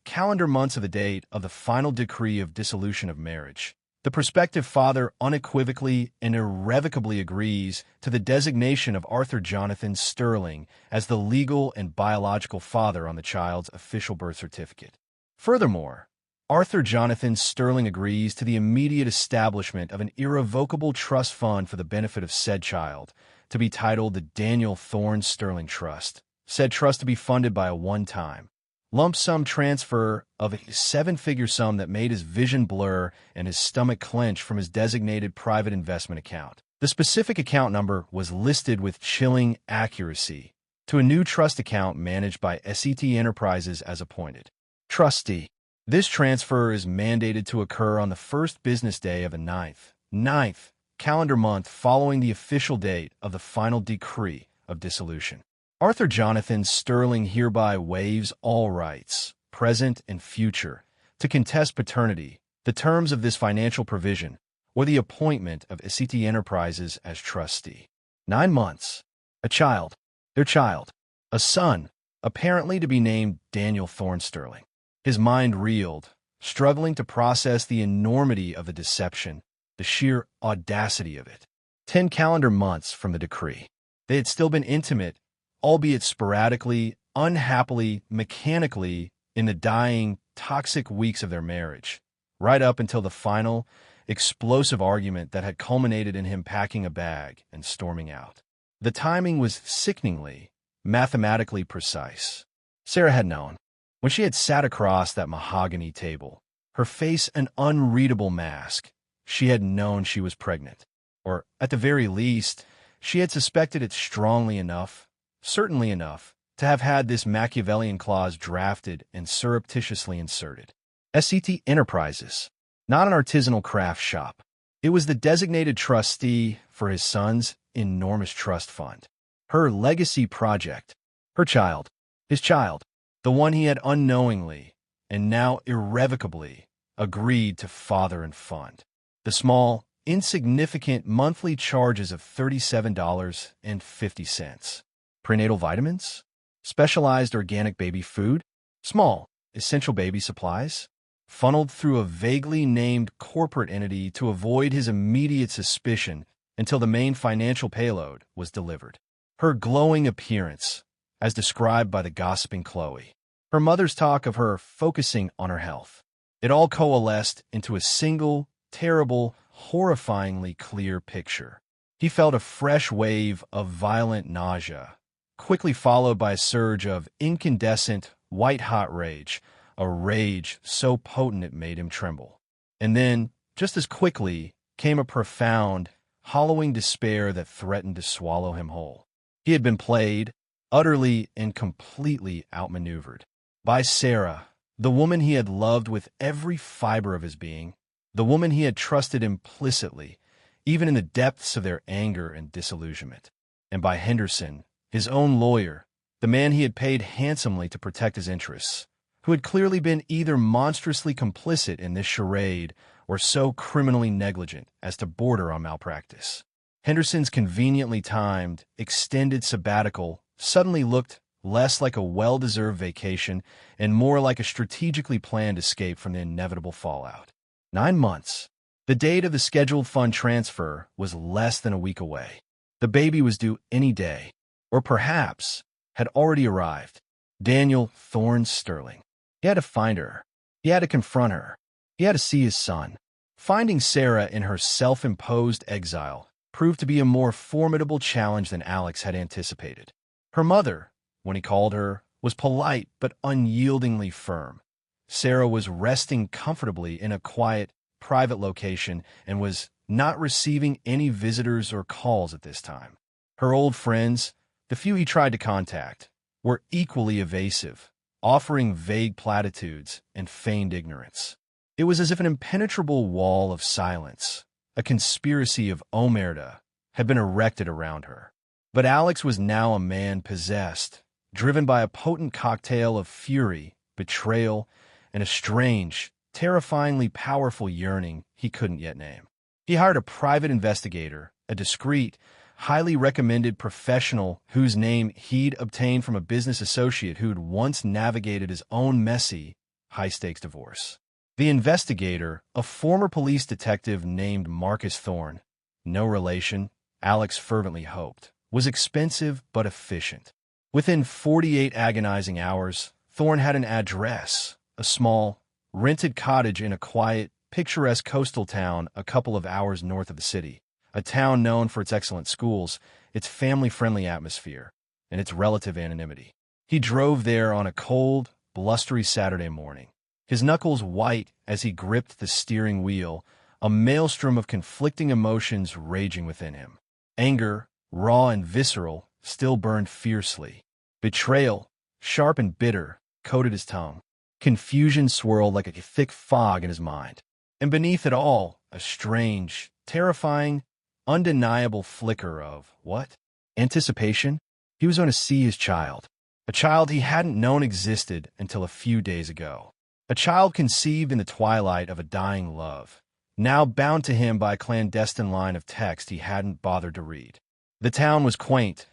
calendar months of the date of the final decree of dissolution of marriage, the prospective father unequivocally and irrevocably agrees to the designation of Arthur Jonathan Sterling as the legal and biological father on the child's official birth certificate. Furthermore, Arthur Jonathan Sterling agrees to the immediate establishment of an irrevocable trust fund for the benefit of said child, to be titled the Daniel Thorne Sterling Trust, said trust to be funded by a one-time, lump sum transfer of a 7-figure sum that made his vision blur and his stomach clench from his designated private investment account. The specific account number was listed with chilling accuracy to a new trust account managed by SET Enterprises as appointed trustee. This transfer is mandated to occur on the first business day of the ninth calendar month following the official date of the final decree of dissolution. Arthur Jonathan Sterling hereby waives all rights, present and future, to contest paternity, the terms of this financial provision, or the appointment of SET Enterprises as trustee. 9 months. A child. Their child. A son, apparently to be named Daniel Thorne Sterling. His mind reeled, struggling to process the enormity of the deception, the sheer audacity of it. 10 calendar months from the decree. They had still been intimate, albeit sporadically, unhappily, mechanically, in the dying, toxic weeks of their marriage, right up until the final, explosive argument that had culminated in him packing a bag and storming out. The timing was sickeningly, mathematically precise. Sarah had known. When she had sat across that mahogany table, her face an unreadable mask, she had known she was pregnant. Or, at the very least, she had suspected it strongly enough, certainly enough, to have had this Machiavellian clause drafted and surreptitiously inserted. SET Enterprises, not an artisanal craft shop. It was the designated trustee for his son's enormous trust fund. Her legacy project. Her child. His child, the one he had unknowingly, and now irrevocably, agreed to father and fund. The small, insignificant monthly charges of $37.50. Prenatal vitamins? Specialized organic baby food? Small, essential baby supplies? Funneled through a vaguely named corporate entity to avoid his immediate suspicion until the main financial payload was delivered. Her glowing appearance, as described by the gossiping Chloe. Her mother's talk of her focusing on her health. It all coalesced into a single, terrible, horrifyingly clear picture. He felt a fresh wave of violent nausea, quickly followed by a surge of incandescent, white-hot rage, a rage so potent it made him tremble. And then, just as quickly, came a profound, hollowing despair that threatened to swallow him whole. He had been played, utterly and completely outmaneuvered, by Sarah, the woman he had loved with every fiber of his being, the woman he had trusted implicitly, even in the depths of their anger and disillusionment, and by Henderson, his own lawyer, the man he had paid handsomely to protect his interests, who had clearly been either monstrously complicit in this charade or so criminally negligent as to border on malpractice. Henderson's conveniently timed, extended sabbatical suddenly looked less like a well-deserved vacation and more like a strategically planned escape from the inevitable fallout. 9 months. The date of the scheduled fund transfer was less than a week away. The baby was due any day, or perhaps had already arrived. Daniel Thorne Sterling. He had to find her. He had to confront her. He had to see his son. Finding Sarah in her self-imposed exile proved to be a more formidable challenge than Alex had anticipated. Her mother, when he called her, was polite but unyieldingly firm. Sarah was resting comfortably in a quiet, private location and was not receiving any visitors or calls at this time. Her old friends, the few he tried to contact, were equally evasive, offering vague platitudes and feigned ignorance. It was as if an impenetrable wall of silence, a conspiracy of omerta, had been erected around her. But Alex was now a man possessed, driven by a potent cocktail of fury, betrayal, and a strange, terrifyingly powerful yearning he couldn't yet name. He hired a private investigator, a discreet, highly recommended professional whose name he'd obtained from a business associate who'd once navigated his own messy, high-stakes divorce. The investigator, a former police detective named Marcus Thorne, no relation, Alex fervently hoped, was expensive but efficient. Within 48 agonizing hours, Thorne had an address, a small, rented cottage in a quiet, picturesque coastal town a couple of hours north of the city, a town known for its excellent schools, its family-friendly atmosphere, and its relative anonymity. He drove there on a cold, blustery Saturday morning, his knuckles white as he gripped the steering wheel, a maelstrom of conflicting emotions raging within him. Anger, raw and visceral, still burned fiercely. Betrayal, sharp and bitter, coated his tongue. Confusion swirled like a thick fog in his mind. And beneath it all, a strange, terrifying, undeniable flicker of, what? Anticipation? He was going to see his child. A child he hadn't known existed until a few days ago. A child conceived in the twilight of a dying love, now bound to him by a clandestine line of text he hadn't bothered to read. The town was quaint,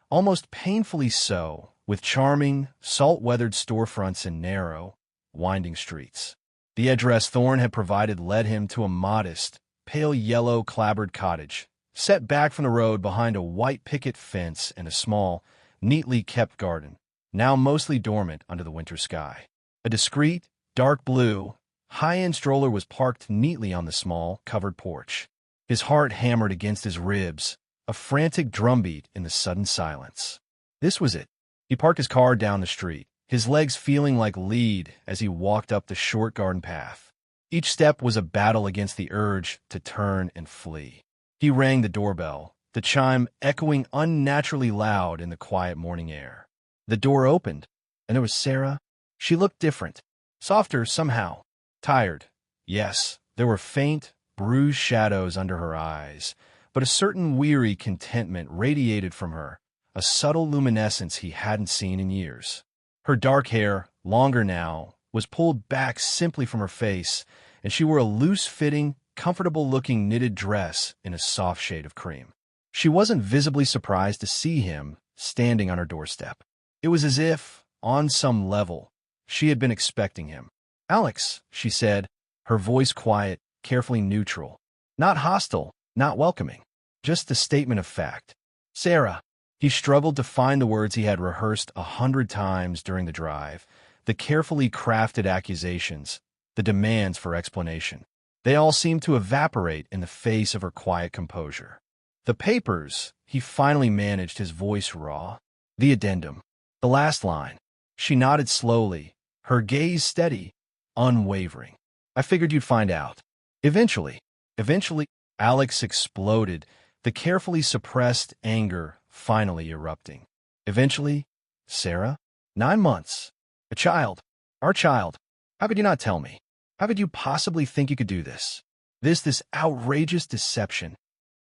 almost painfully so, with charming, salt-weathered storefronts and narrow, winding streets. The address Thorne had provided led him to a modest, pale yellow clapboard cottage, set back from the road behind a white picket fence and a small, neatly kept garden, now mostly dormant under the winter sky. A discreet, dark blue, high-end stroller was parked neatly on the small, covered porch. His heart hammered against his ribs, a frantic drumbeat in the sudden silence. This was it. He parked his car down the street, his legs feeling like lead as he walked up the short garden path. Each step was a battle against the urge to turn and flee. He rang the doorbell, the chime echoing unnaturally loud in the quiet morning air. The door opened, and there was Sarah. She looked different, softer somehow, tired. Yes, there were faint, bruised shadows under her eyes, but a certain weary contentment radiated from her, a subtle luminescence he hadn't seen in years. Her dark hair, longer now, was pulled back simply from her face, and she wore a loose-fitting, comfortable-looking knitted dress in a soft shade of cream. She wasn't visibly surprised to see him standing on her doorstep. It was as if, on some level, she had been expecting him. "Alex," she said, her voice quiet, carefully neutral. Not hostile, not welcoming. Just a statement of fact. "Sarah." He struggled to find the words he had rehearsed 100 times during the drive, the carefully crafted accusations, the demands for explanation. They all seemed to evaporate in the face of her quiet composure. "The papers," he finally managed, his voice raw. "The addendum. The last line." She nodded slowly, her gaze steady, unwavering. "I figured you'd find out. Eventually." Eventually, Alex exploded, the carefully suppressed anger finally erupting. "Eventually, Sarah? 9 months. A child. Our child. How could you not tell me? How could you possibly think you could do this? This outrageous deception."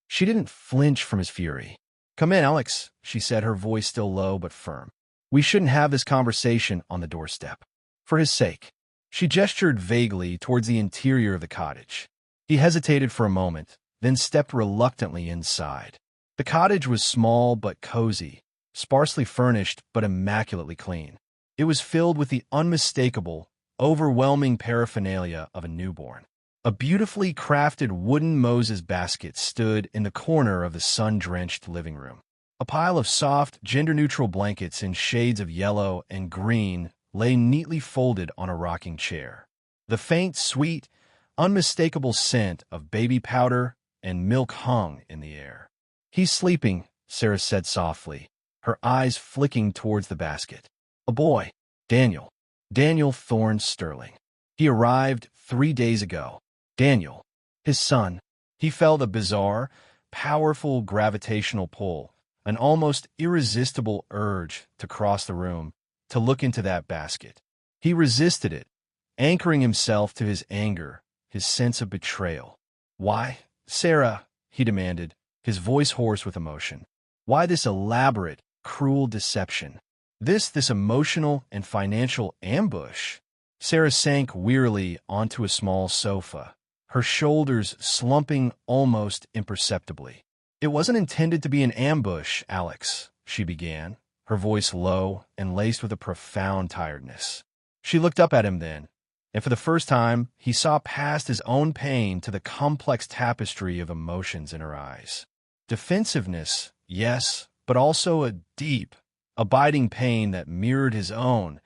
She didn't flinch from his fury. "Come in, Alex," she said, her voice still low but firm. "We shouldn't have this conversation on the doorstep. For his sake." She gestured vaguely towards the interior of the cottage. He hesitated for a moment, then stepped reluctantly inside. The cottage was small but cozy, sparsely furnished but immaculately clean. It was filled with the unmistakable, overwhelming paraphernalia of a newborn. A beautifully crafted wooden Moses basket stood in the corner of the sun-drenched living room. A pile of soft, gender-neutral blankets in shades of yellow and green lay neatly folded on a rocking chair. The faint, sweet, unmistakable scent of baby powder and milk hung in the air. "He's sleeping," Sarah said softly, her eyes flicking towards the basket. "A boy. Daniel. Daniel Thorne Sterling. He arrived 3 days ago. Daniel. His son." He felt a bizarre, powerful gravitational pull, an almost irresistible urge to cross the room, to look into that basket. He resisted it, anchoring himself to his anger, his sense of betrayal. "Why, Sarah?" he demanded, his voice hoarse with emotion. "Why this elaborate, cruel deception? This emotional and financial ambush?" Sarah sank wearily onto a small sofa, her shoulders slumping almost imperceptibly. "It wasn't intended to be an ambush, Alex," she began, her voice low and laced with a profound tiredness. She looked up at him then, and for the first time, he saw past his own pain to the complex tapestry of emotions in her eyes. Defensiveness, yes, but also a deep, abiding pain that mirrored his own,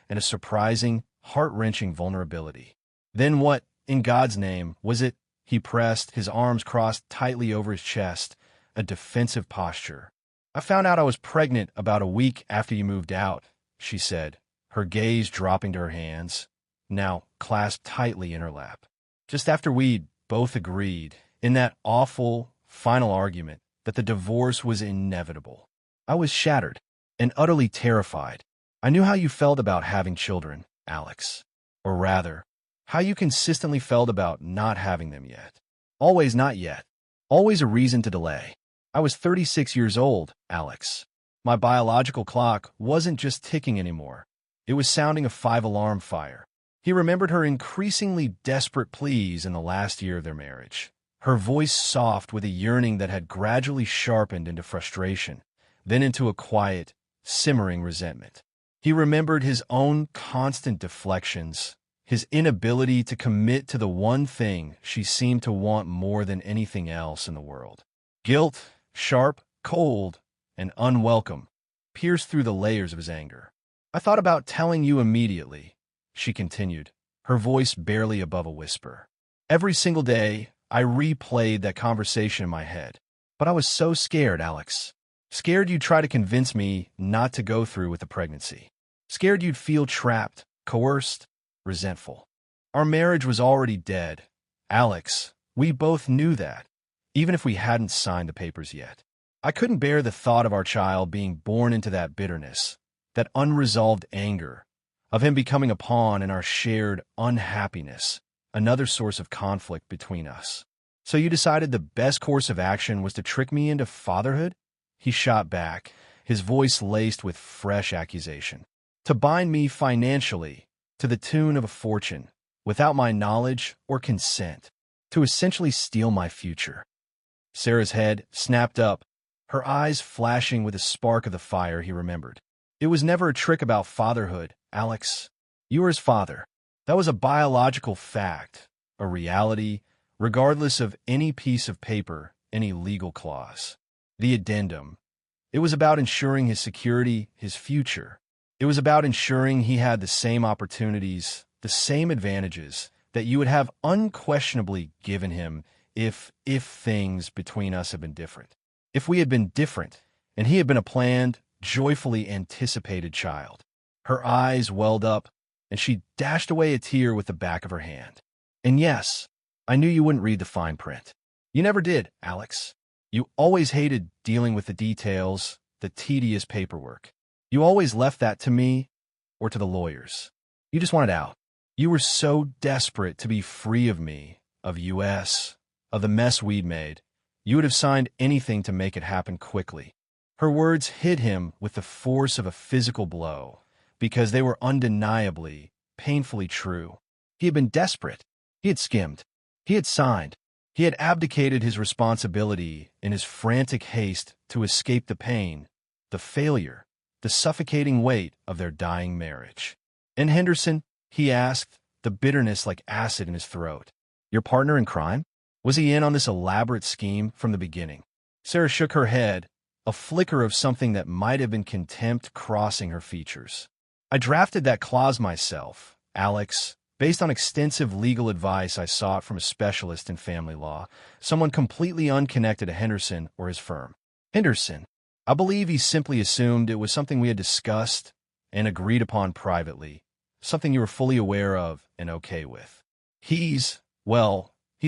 and a surprising, heart-wrenching vulnerability. "Then what, in God's name, was it?" He pressed, his arms crossed tightly over his chest, a defensive posture. "I found out I was pregnant about a week after you moved out," she said, her gaze dropping to her hands, now clasped tightly in her lap. "Just after we'd both agreed, in that awful, final argument, that the divorce was inevitable. I was shattered and utterly terrified. I knew how you felt about having children, Alex. Or rather, how you consistently felt about not having them yet. Always not yet. Always a reason to delay. I was 36 years old, Alex. My biological clock wasn't just ticking anymore. It was sounding a 5-alarm fire." He remembered her increasingly desperate pleas in the last year of their marriage, her voice soft with a yearning that had gradually sharpened into frustration, then into a quiet, simmering resentment. He remembered his own constant deflections, his inability to commit to the one thing she seemed to want more than anything else in the world. Guilt, sharp, cold, and unwelcome, pierced through the layers of his anger. "I thought about telling you immediately," she continued, her voice barely above a whisper. "Every single day, I replayed that conversation in my head. But I was so scared, Alex. Scared you'd try to convince me not to go through with the pregnancy. Scared you'd feel trapped, coerced, resentful. Our marriage was already dead. Alex, we both knew that, even if we hadn't signed the papers yet. I couldn't bear the thought of our child being born into that bitterness, that unresolved anger, of him becoming a pawn in our shared unhappiness, another source of conflict between us. So you decided the best course of action was to trick me into fatherhood?" He shot back, his voice laced with fresh accusation. to bind me financially to the tune of a fortune, without my knowledge or consent, to essentially steal my future. Sarah's head snapped up, her eyes flashing with a spark of the fire he remembered. It was never a trick about fatherhood, Alex. You were his father. That was a biological fact, a reality, regardless of any piece of paper, any legal clause. The addendum. It was about ensuring his security, his future. It was about ensuring he had the same opportunities, the same advantages that you would have unquestionably given him if things between us had been different. If we had been different, and he had been a planned, joyfully anticipated child. Her eyes welled up, and she dashed away a tear with the back of her hand. And yes, I knew you wouldn't read the fine print. You never did, Alex. You always hated dealing with the details, the tedious paperwork. You always left that to me or to the lawyers. You just wanted out. You were so desperate to be free of me, of US, of the mess we'd made. You would have signed anything to make it happen quickly. Her words hit him with the force of a physical blow, because they were undeniably, painfully true. He had been desperate. He had skimmed. He had signed. He had abdicated his responsibility in his frantic haste to escape the pain, the failure, the suffocating weight of their dying marriage. And Henderson, he asked, the bitterness like acid in his throat. Your partner in crime? Was he in on this elaborate scheme from the beginning? Sarah shook her head, a flicker of something that might have been contempt crossing her features. I drafted that clause myself, Alex, based on extensive legal advice I sought from a specialist in family law, someone completely unconnected to Henderson or his firm. Henderson, I believe he simply assumed it was something we had discussed and agreed upon privately, something you were fully aware of and okay with. He's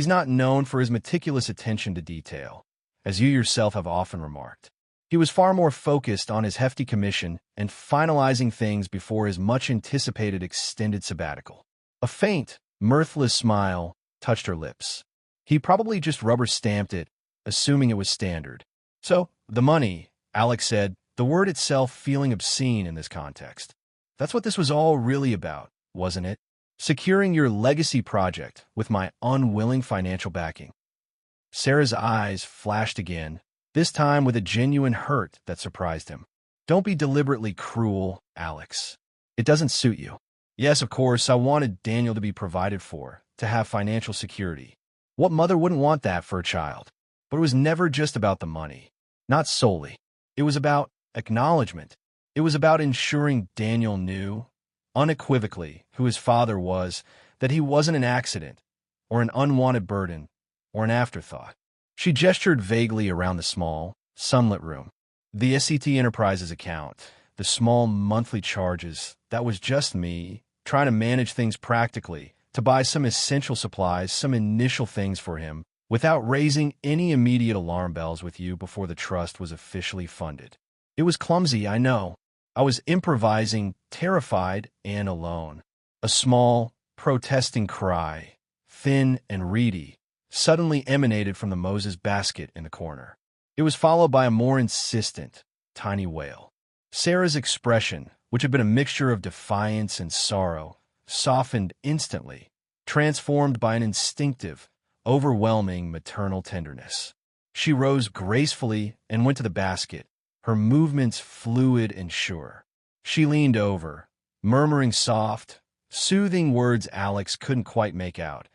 not known for his meticulous attention to detail, as you yourself have often remarked. He was far more focused on his hefty commission and finalizing things before his much-anticipated extended sabbatical. A faint, mirthless smile touched her lips. He probably just rubber-stamped it, assuming it was standard. So, the money, Alex said, the word itself feeling obscene in this context. That's what this was all really about, wasn't it? Securing your legacy project with my unwilling financial backing. Sarah's eyes flashed again, this time with a genuine hurt that surprised him. Don't be deliberately cruel, Alex. It doesn't suit you. Yes, of course, I wanted Daniel to be provided for, to have financial security. What mother wouldn't want that for a child? But it was never just about the money. Not solely. It was about acknowledgement. It was about ensuring Daniel knew, unequivocally, who his father was, that he wasn't an accident, or an unwanted burden, or an afterthought. She gestured vaguely around the small, sunlit room. The SCT Enterprises account, the small monthly charges, that was just me, trying to manage things practically, to buy some essential supplies, some initial things for him, without raising any immediate alarm bells with you before the trust was officially funded. It was clumsy, I know. I was improvising, terrified and alone. A small, protesting cry, thin and reedy, suddenly emanated from the Moses basket in the corner. It was followed by a more insistent, tiny wail. Sarah's expression, which had been a mixture of defiance and sorrow, softened instantly, transformed by an instinctive, overwhelming maternal tenderness. She rose gracefully and went to the basket, her movements fluid and sure. She leaned over, murmuring soft, soothing words Alex couldn't quite make out,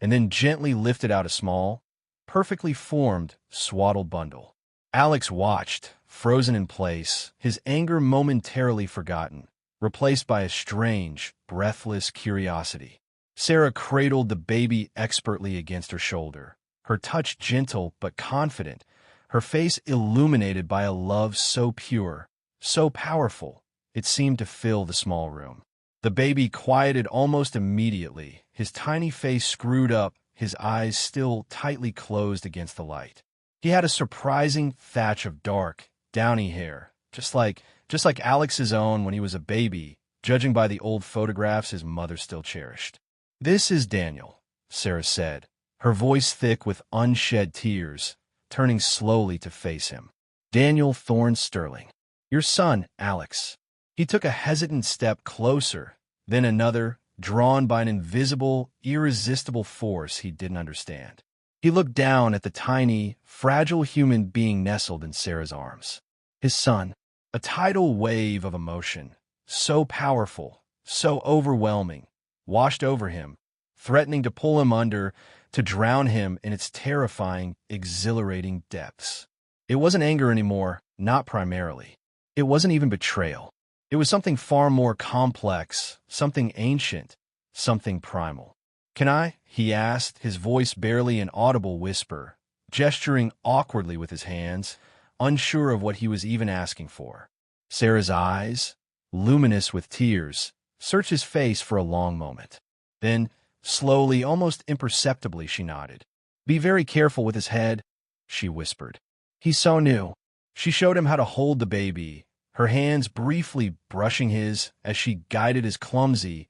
and then gently lifted out a small, perfectly formed, swaddled bundle. Alex watched, frozen in place, his anger momentarily forgotten, replaced by a strange, breathless curiosity. Sarah cradled the baby expertly against her shoulder, her touch gentle but confident, her face illuminated by a love so pure, so powerful, it seemed to fill the small room. The baby quieted almost immediately, his tiny face screwed up, his eyes still tightly closed against the light. He had a surprising thatch of dark, downy hair, just like Alex's own when he was a baby, judging by the old photographs his mother still cherished. "This is Daniel," Sarah said, her voice thick with unshed tears, turning slowly to face him. "Daniel Thorne Sterling. Your son, Alex. He took a hesitant step closer, then another, drawn by an invisible, irresistible force he didn't understand. He looked down at the tiny, fragile human being nestled in Sarah's arms. His son. A tidal wave of emotion, so powerful, so overwhelming, washed over him, threatening to pull him under, to drown him in its terrifying, exhilarating depths. It wasn't anger anymore, not primarily. It wasn't even betrayal. It was something far more complex, something ancient, something primal. "Can I?" he asked, his voice barely an audible whisper, gesturing awkwardly with his hands, unsure of what he was even asking for. Sarah's eyes, luminous with tears, searched his face for a long moment. Then, slowly, almost imperceptibly, she nodded. "Be very careful with his head," she whispered. "He's so new." She showed him how to hold the baby, her hands briefly brushing his as she guided his clumsy,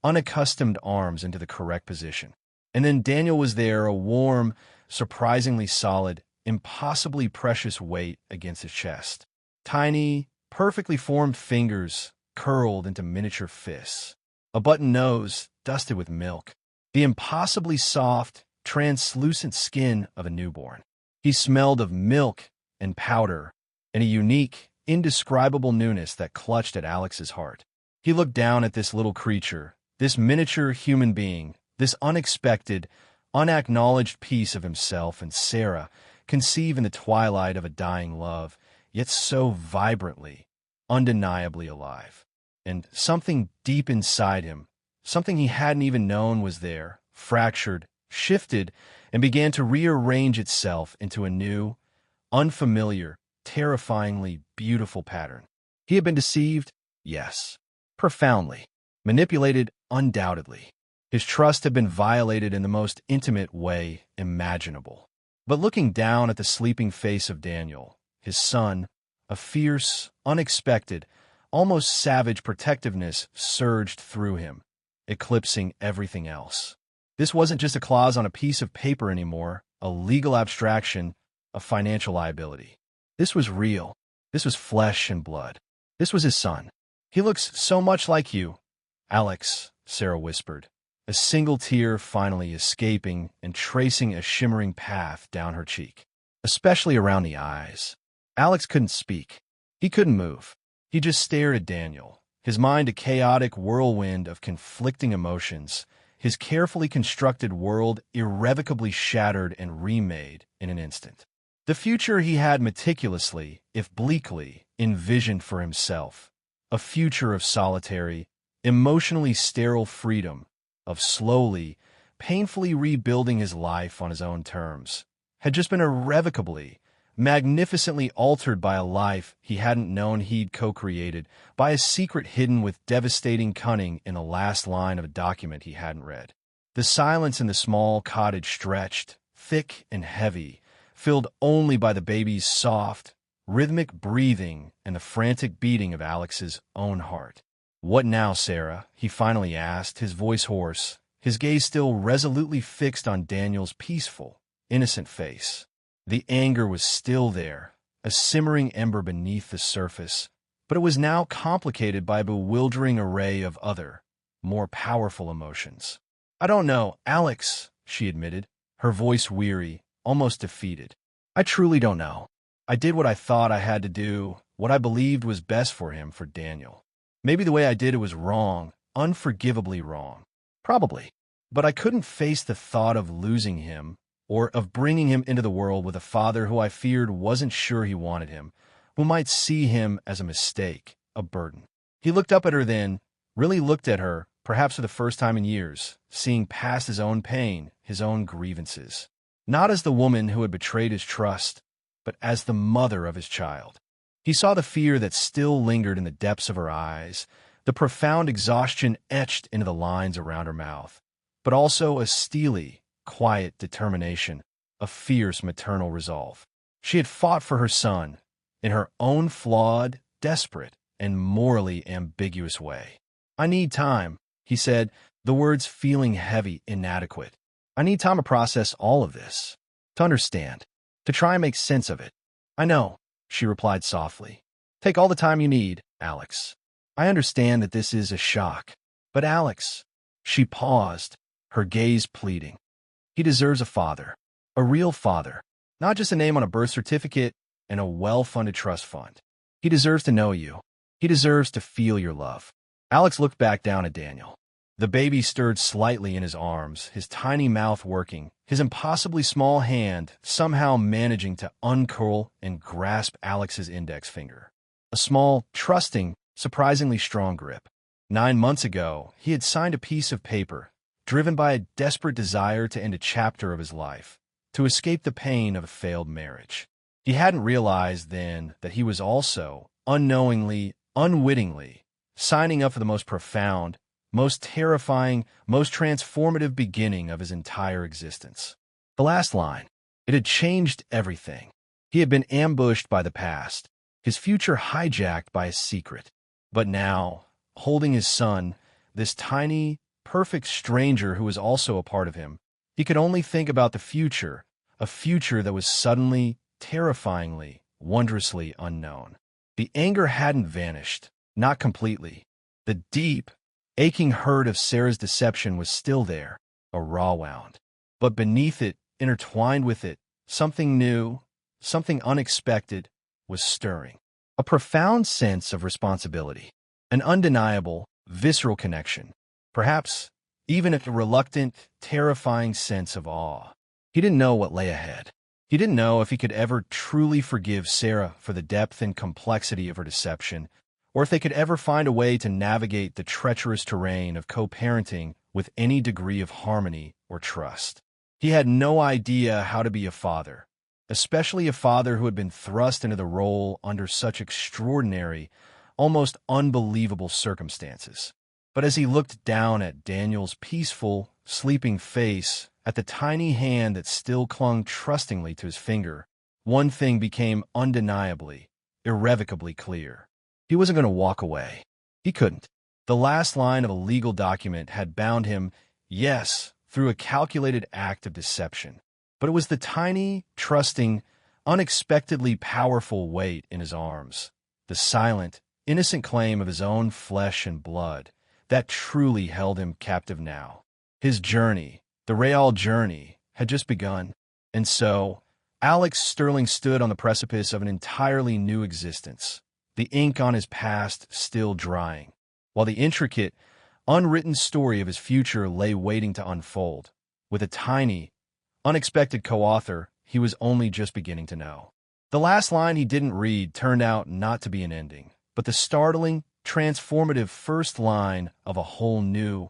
unaccustomed arms into the correct position. And then Daniel was there, a warm, surprisingly solid, impossibly precious weight against his chest. Tiny, perfectly formed fingers curled into miniature fists. A button nose dusted with milk. The impossibly soft, translucent skin of a newborn. He smelled of milk and powder, and a unique, indescribable newness that clutched at Alex's heart. He looked down at this little creature, this miniature human being, this unexpected, unacknowledged piece of himself and Sarah, conceived in the twilight of a dying love, yet so vibrantly, undeniably alive. And something deep inside him, something he hadn't even known was there, fractured, shifted, and began to rearrange itself into a new, unfamiliar, terrifyingly beautiful pattern. He had been deceived, yes, profoundly. Manipulated, undoubtedly. His trust had been violated in the most intimate way imaginable. But looking down at the sleeping face of Daniel, his son, a fierce, unexpected, almost savage protectiveness surged through him, eclipsing everything else. This wasn't just a clause on a piece of paper anymore, a legal abstraction, a financial liability. This was real. This was flesh and blood. This was his son. "He looks so much like you, Alex," Sarah whispered, a single tear finally escaping and tracing a shimmering path down her cheek, especially around the eyes. Alex couldn't speak. He couldn't move. He just stared at Daniel, his mind a chaotic whirlwind of conflicting emotions, his carefully constructed world irrevocably shattered and remade in an instant. The future he had meticulously, if bleakly, envisioned for himself, a future of solitary, emotionally sterile freedom, of slowly, painfully rebuilding his life on his own terms, had just been irrevocably, magnificently altered by a life he hadn't known he'd co-created, by a secret hidden with devastating cunning in the last line of a document he hadn't read. The silence in the small cottage stretched, thick and heavy, filled only by the baby's soft, rhythmic breathing and the frantic beating of Alex's own heart. "What now, Sarah?" he finally asked, his voice hoarse, his gaze still resolutely fixed on Daniel's peaceful, innocent face. The anger was still there, a simmering ember beneath the surface, but it was now complicated by a bewildering array of other, more powerful emotions. "I don't know, Alex," she admitted, her voice weary, almost defeated. "I truly don't know. I did what I thought I had to do, what I believed was best for him, for Daniel. Maybe the way I did it was wrong, unforgivably wrong. Probably. But I couldn't face the thought of losing him, or of bringing him into the world with a father who I feared wasn't sure he wanted him, who might see him as a mistake, a burden." He looked up at her then, really looked at her, perhaps for the first time in years, seeing past his own pain, his own grievances. Not as the woman who had betrayed his trust, but as the mother of his child. He saw the fear that still lingered in the depths of her eyes, the profound exhaustion etched into the lines around her mouth, but also a steely, quiet determination, a fierce maternal resolve. She had fought for her son, in her own flawed, desperate, and morally ambiguous way. "I need time," he said, the words feeling heavy, inadequate. "I need time to process all of this, to understand, to try and make sense of it." "I know," she replied softly. "Take all the time you need, Alex." I understand that this is a shock. But Alex, she paused, her gaze pleading. He deserves a father. A real father. Not just a name on a birth certificate and a well-funded trust fund. He deserves to know you. He deserves to feel your love. Alex looked back down at Daniel. The baby stirred slightly in his arms, his tiny mouth working, his impossibly small hand somehow managing to uncurl and grasp Alex's index finger. A small, trusting, surprisingly strong grip. 9 months ago, he had signed a piece of paper, driven by a desperate desire to end a chapter of his life, to escape the pain of a failed marriage. He hadn't realized then that he was also, unknowingly, unwittingly, signing up for the most profound, most terrifying, most transformative beginning of his entire existence. The last line. It had changed everything. He had been ambushed by the past, his future hijacked by a secret. But now, holding his son, this tiny, perfect stranger who was also a part of him, he could only think about the future, a future that was suddenly, terrifyingly, wondrously unknown. The anger hadn't vanished, not completely. The deep, aching hurt of Sarah's deception was still there, a raw wound. But beneath it, intertwined with it, something new, something unexpected, was stirring. A profound sense of responsibility, an undeniable, visceral connection, perhaps even a reluctant, terrifying sense of awe. He didn't know what lay ahead. He didn't know if he could ever truly forgive Sarah for the depth and complexity of her deception, or if they could ever find a way to navigate the treacherous terrain of co-parenting with any degree of harmony or trust. He had no idea how to be a father, especially a father who had been thrust into the role under such extraordinary, almost unbelievable circumstances. But as he looked down at Daniel's peaceful, sleeping face, at the tiny hand that still clung trustingly to his finger, one thing became undeniably, irrevocably clear. He wasn't going to walk away. He couldn't. The last line of a legal document had bound him, yes, through a calculated act of deception. But it was the tiny, trusting, unexpectedly powerful weight in his arms, the silent, innocent claim of his own flesh and blood, that truly held him captive now. His journey, the Real journey, had just begun. And so, Alex Sterling stood on the precipice of an entirely new existence, the ink on his past still drying, while the intricate, unwritten story of his future lay waiting to unfold, with a tiny, unexpected co-author he was only just beginning to know. The last line he didn't read turned out not to be an ending, but the startling, transformative first line of a whole new,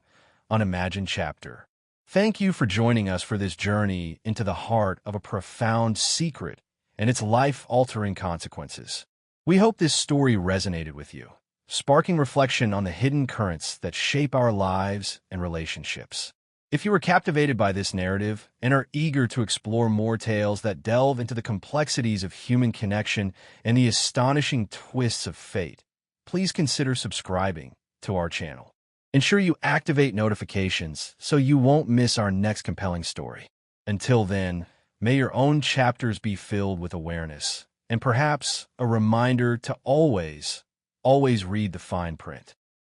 unimagined chapter. Thank you for joining us for this journey into the heart of a profound secret and its life-altering consequences. We hope this story resonated with you, sparking reflection on the hidden currents that shape our lives and relationships. If you were captivated by this narrative and are eager to explore more tales that delve into the complexities of human connection and the astonishing twists of fate, please consider subscribing to our channel. Ensure you activate notifications so you won't miss our next compelling story. Until then, may your own chapters be filled with awareness, and perhaps a reminder to always read the fine print.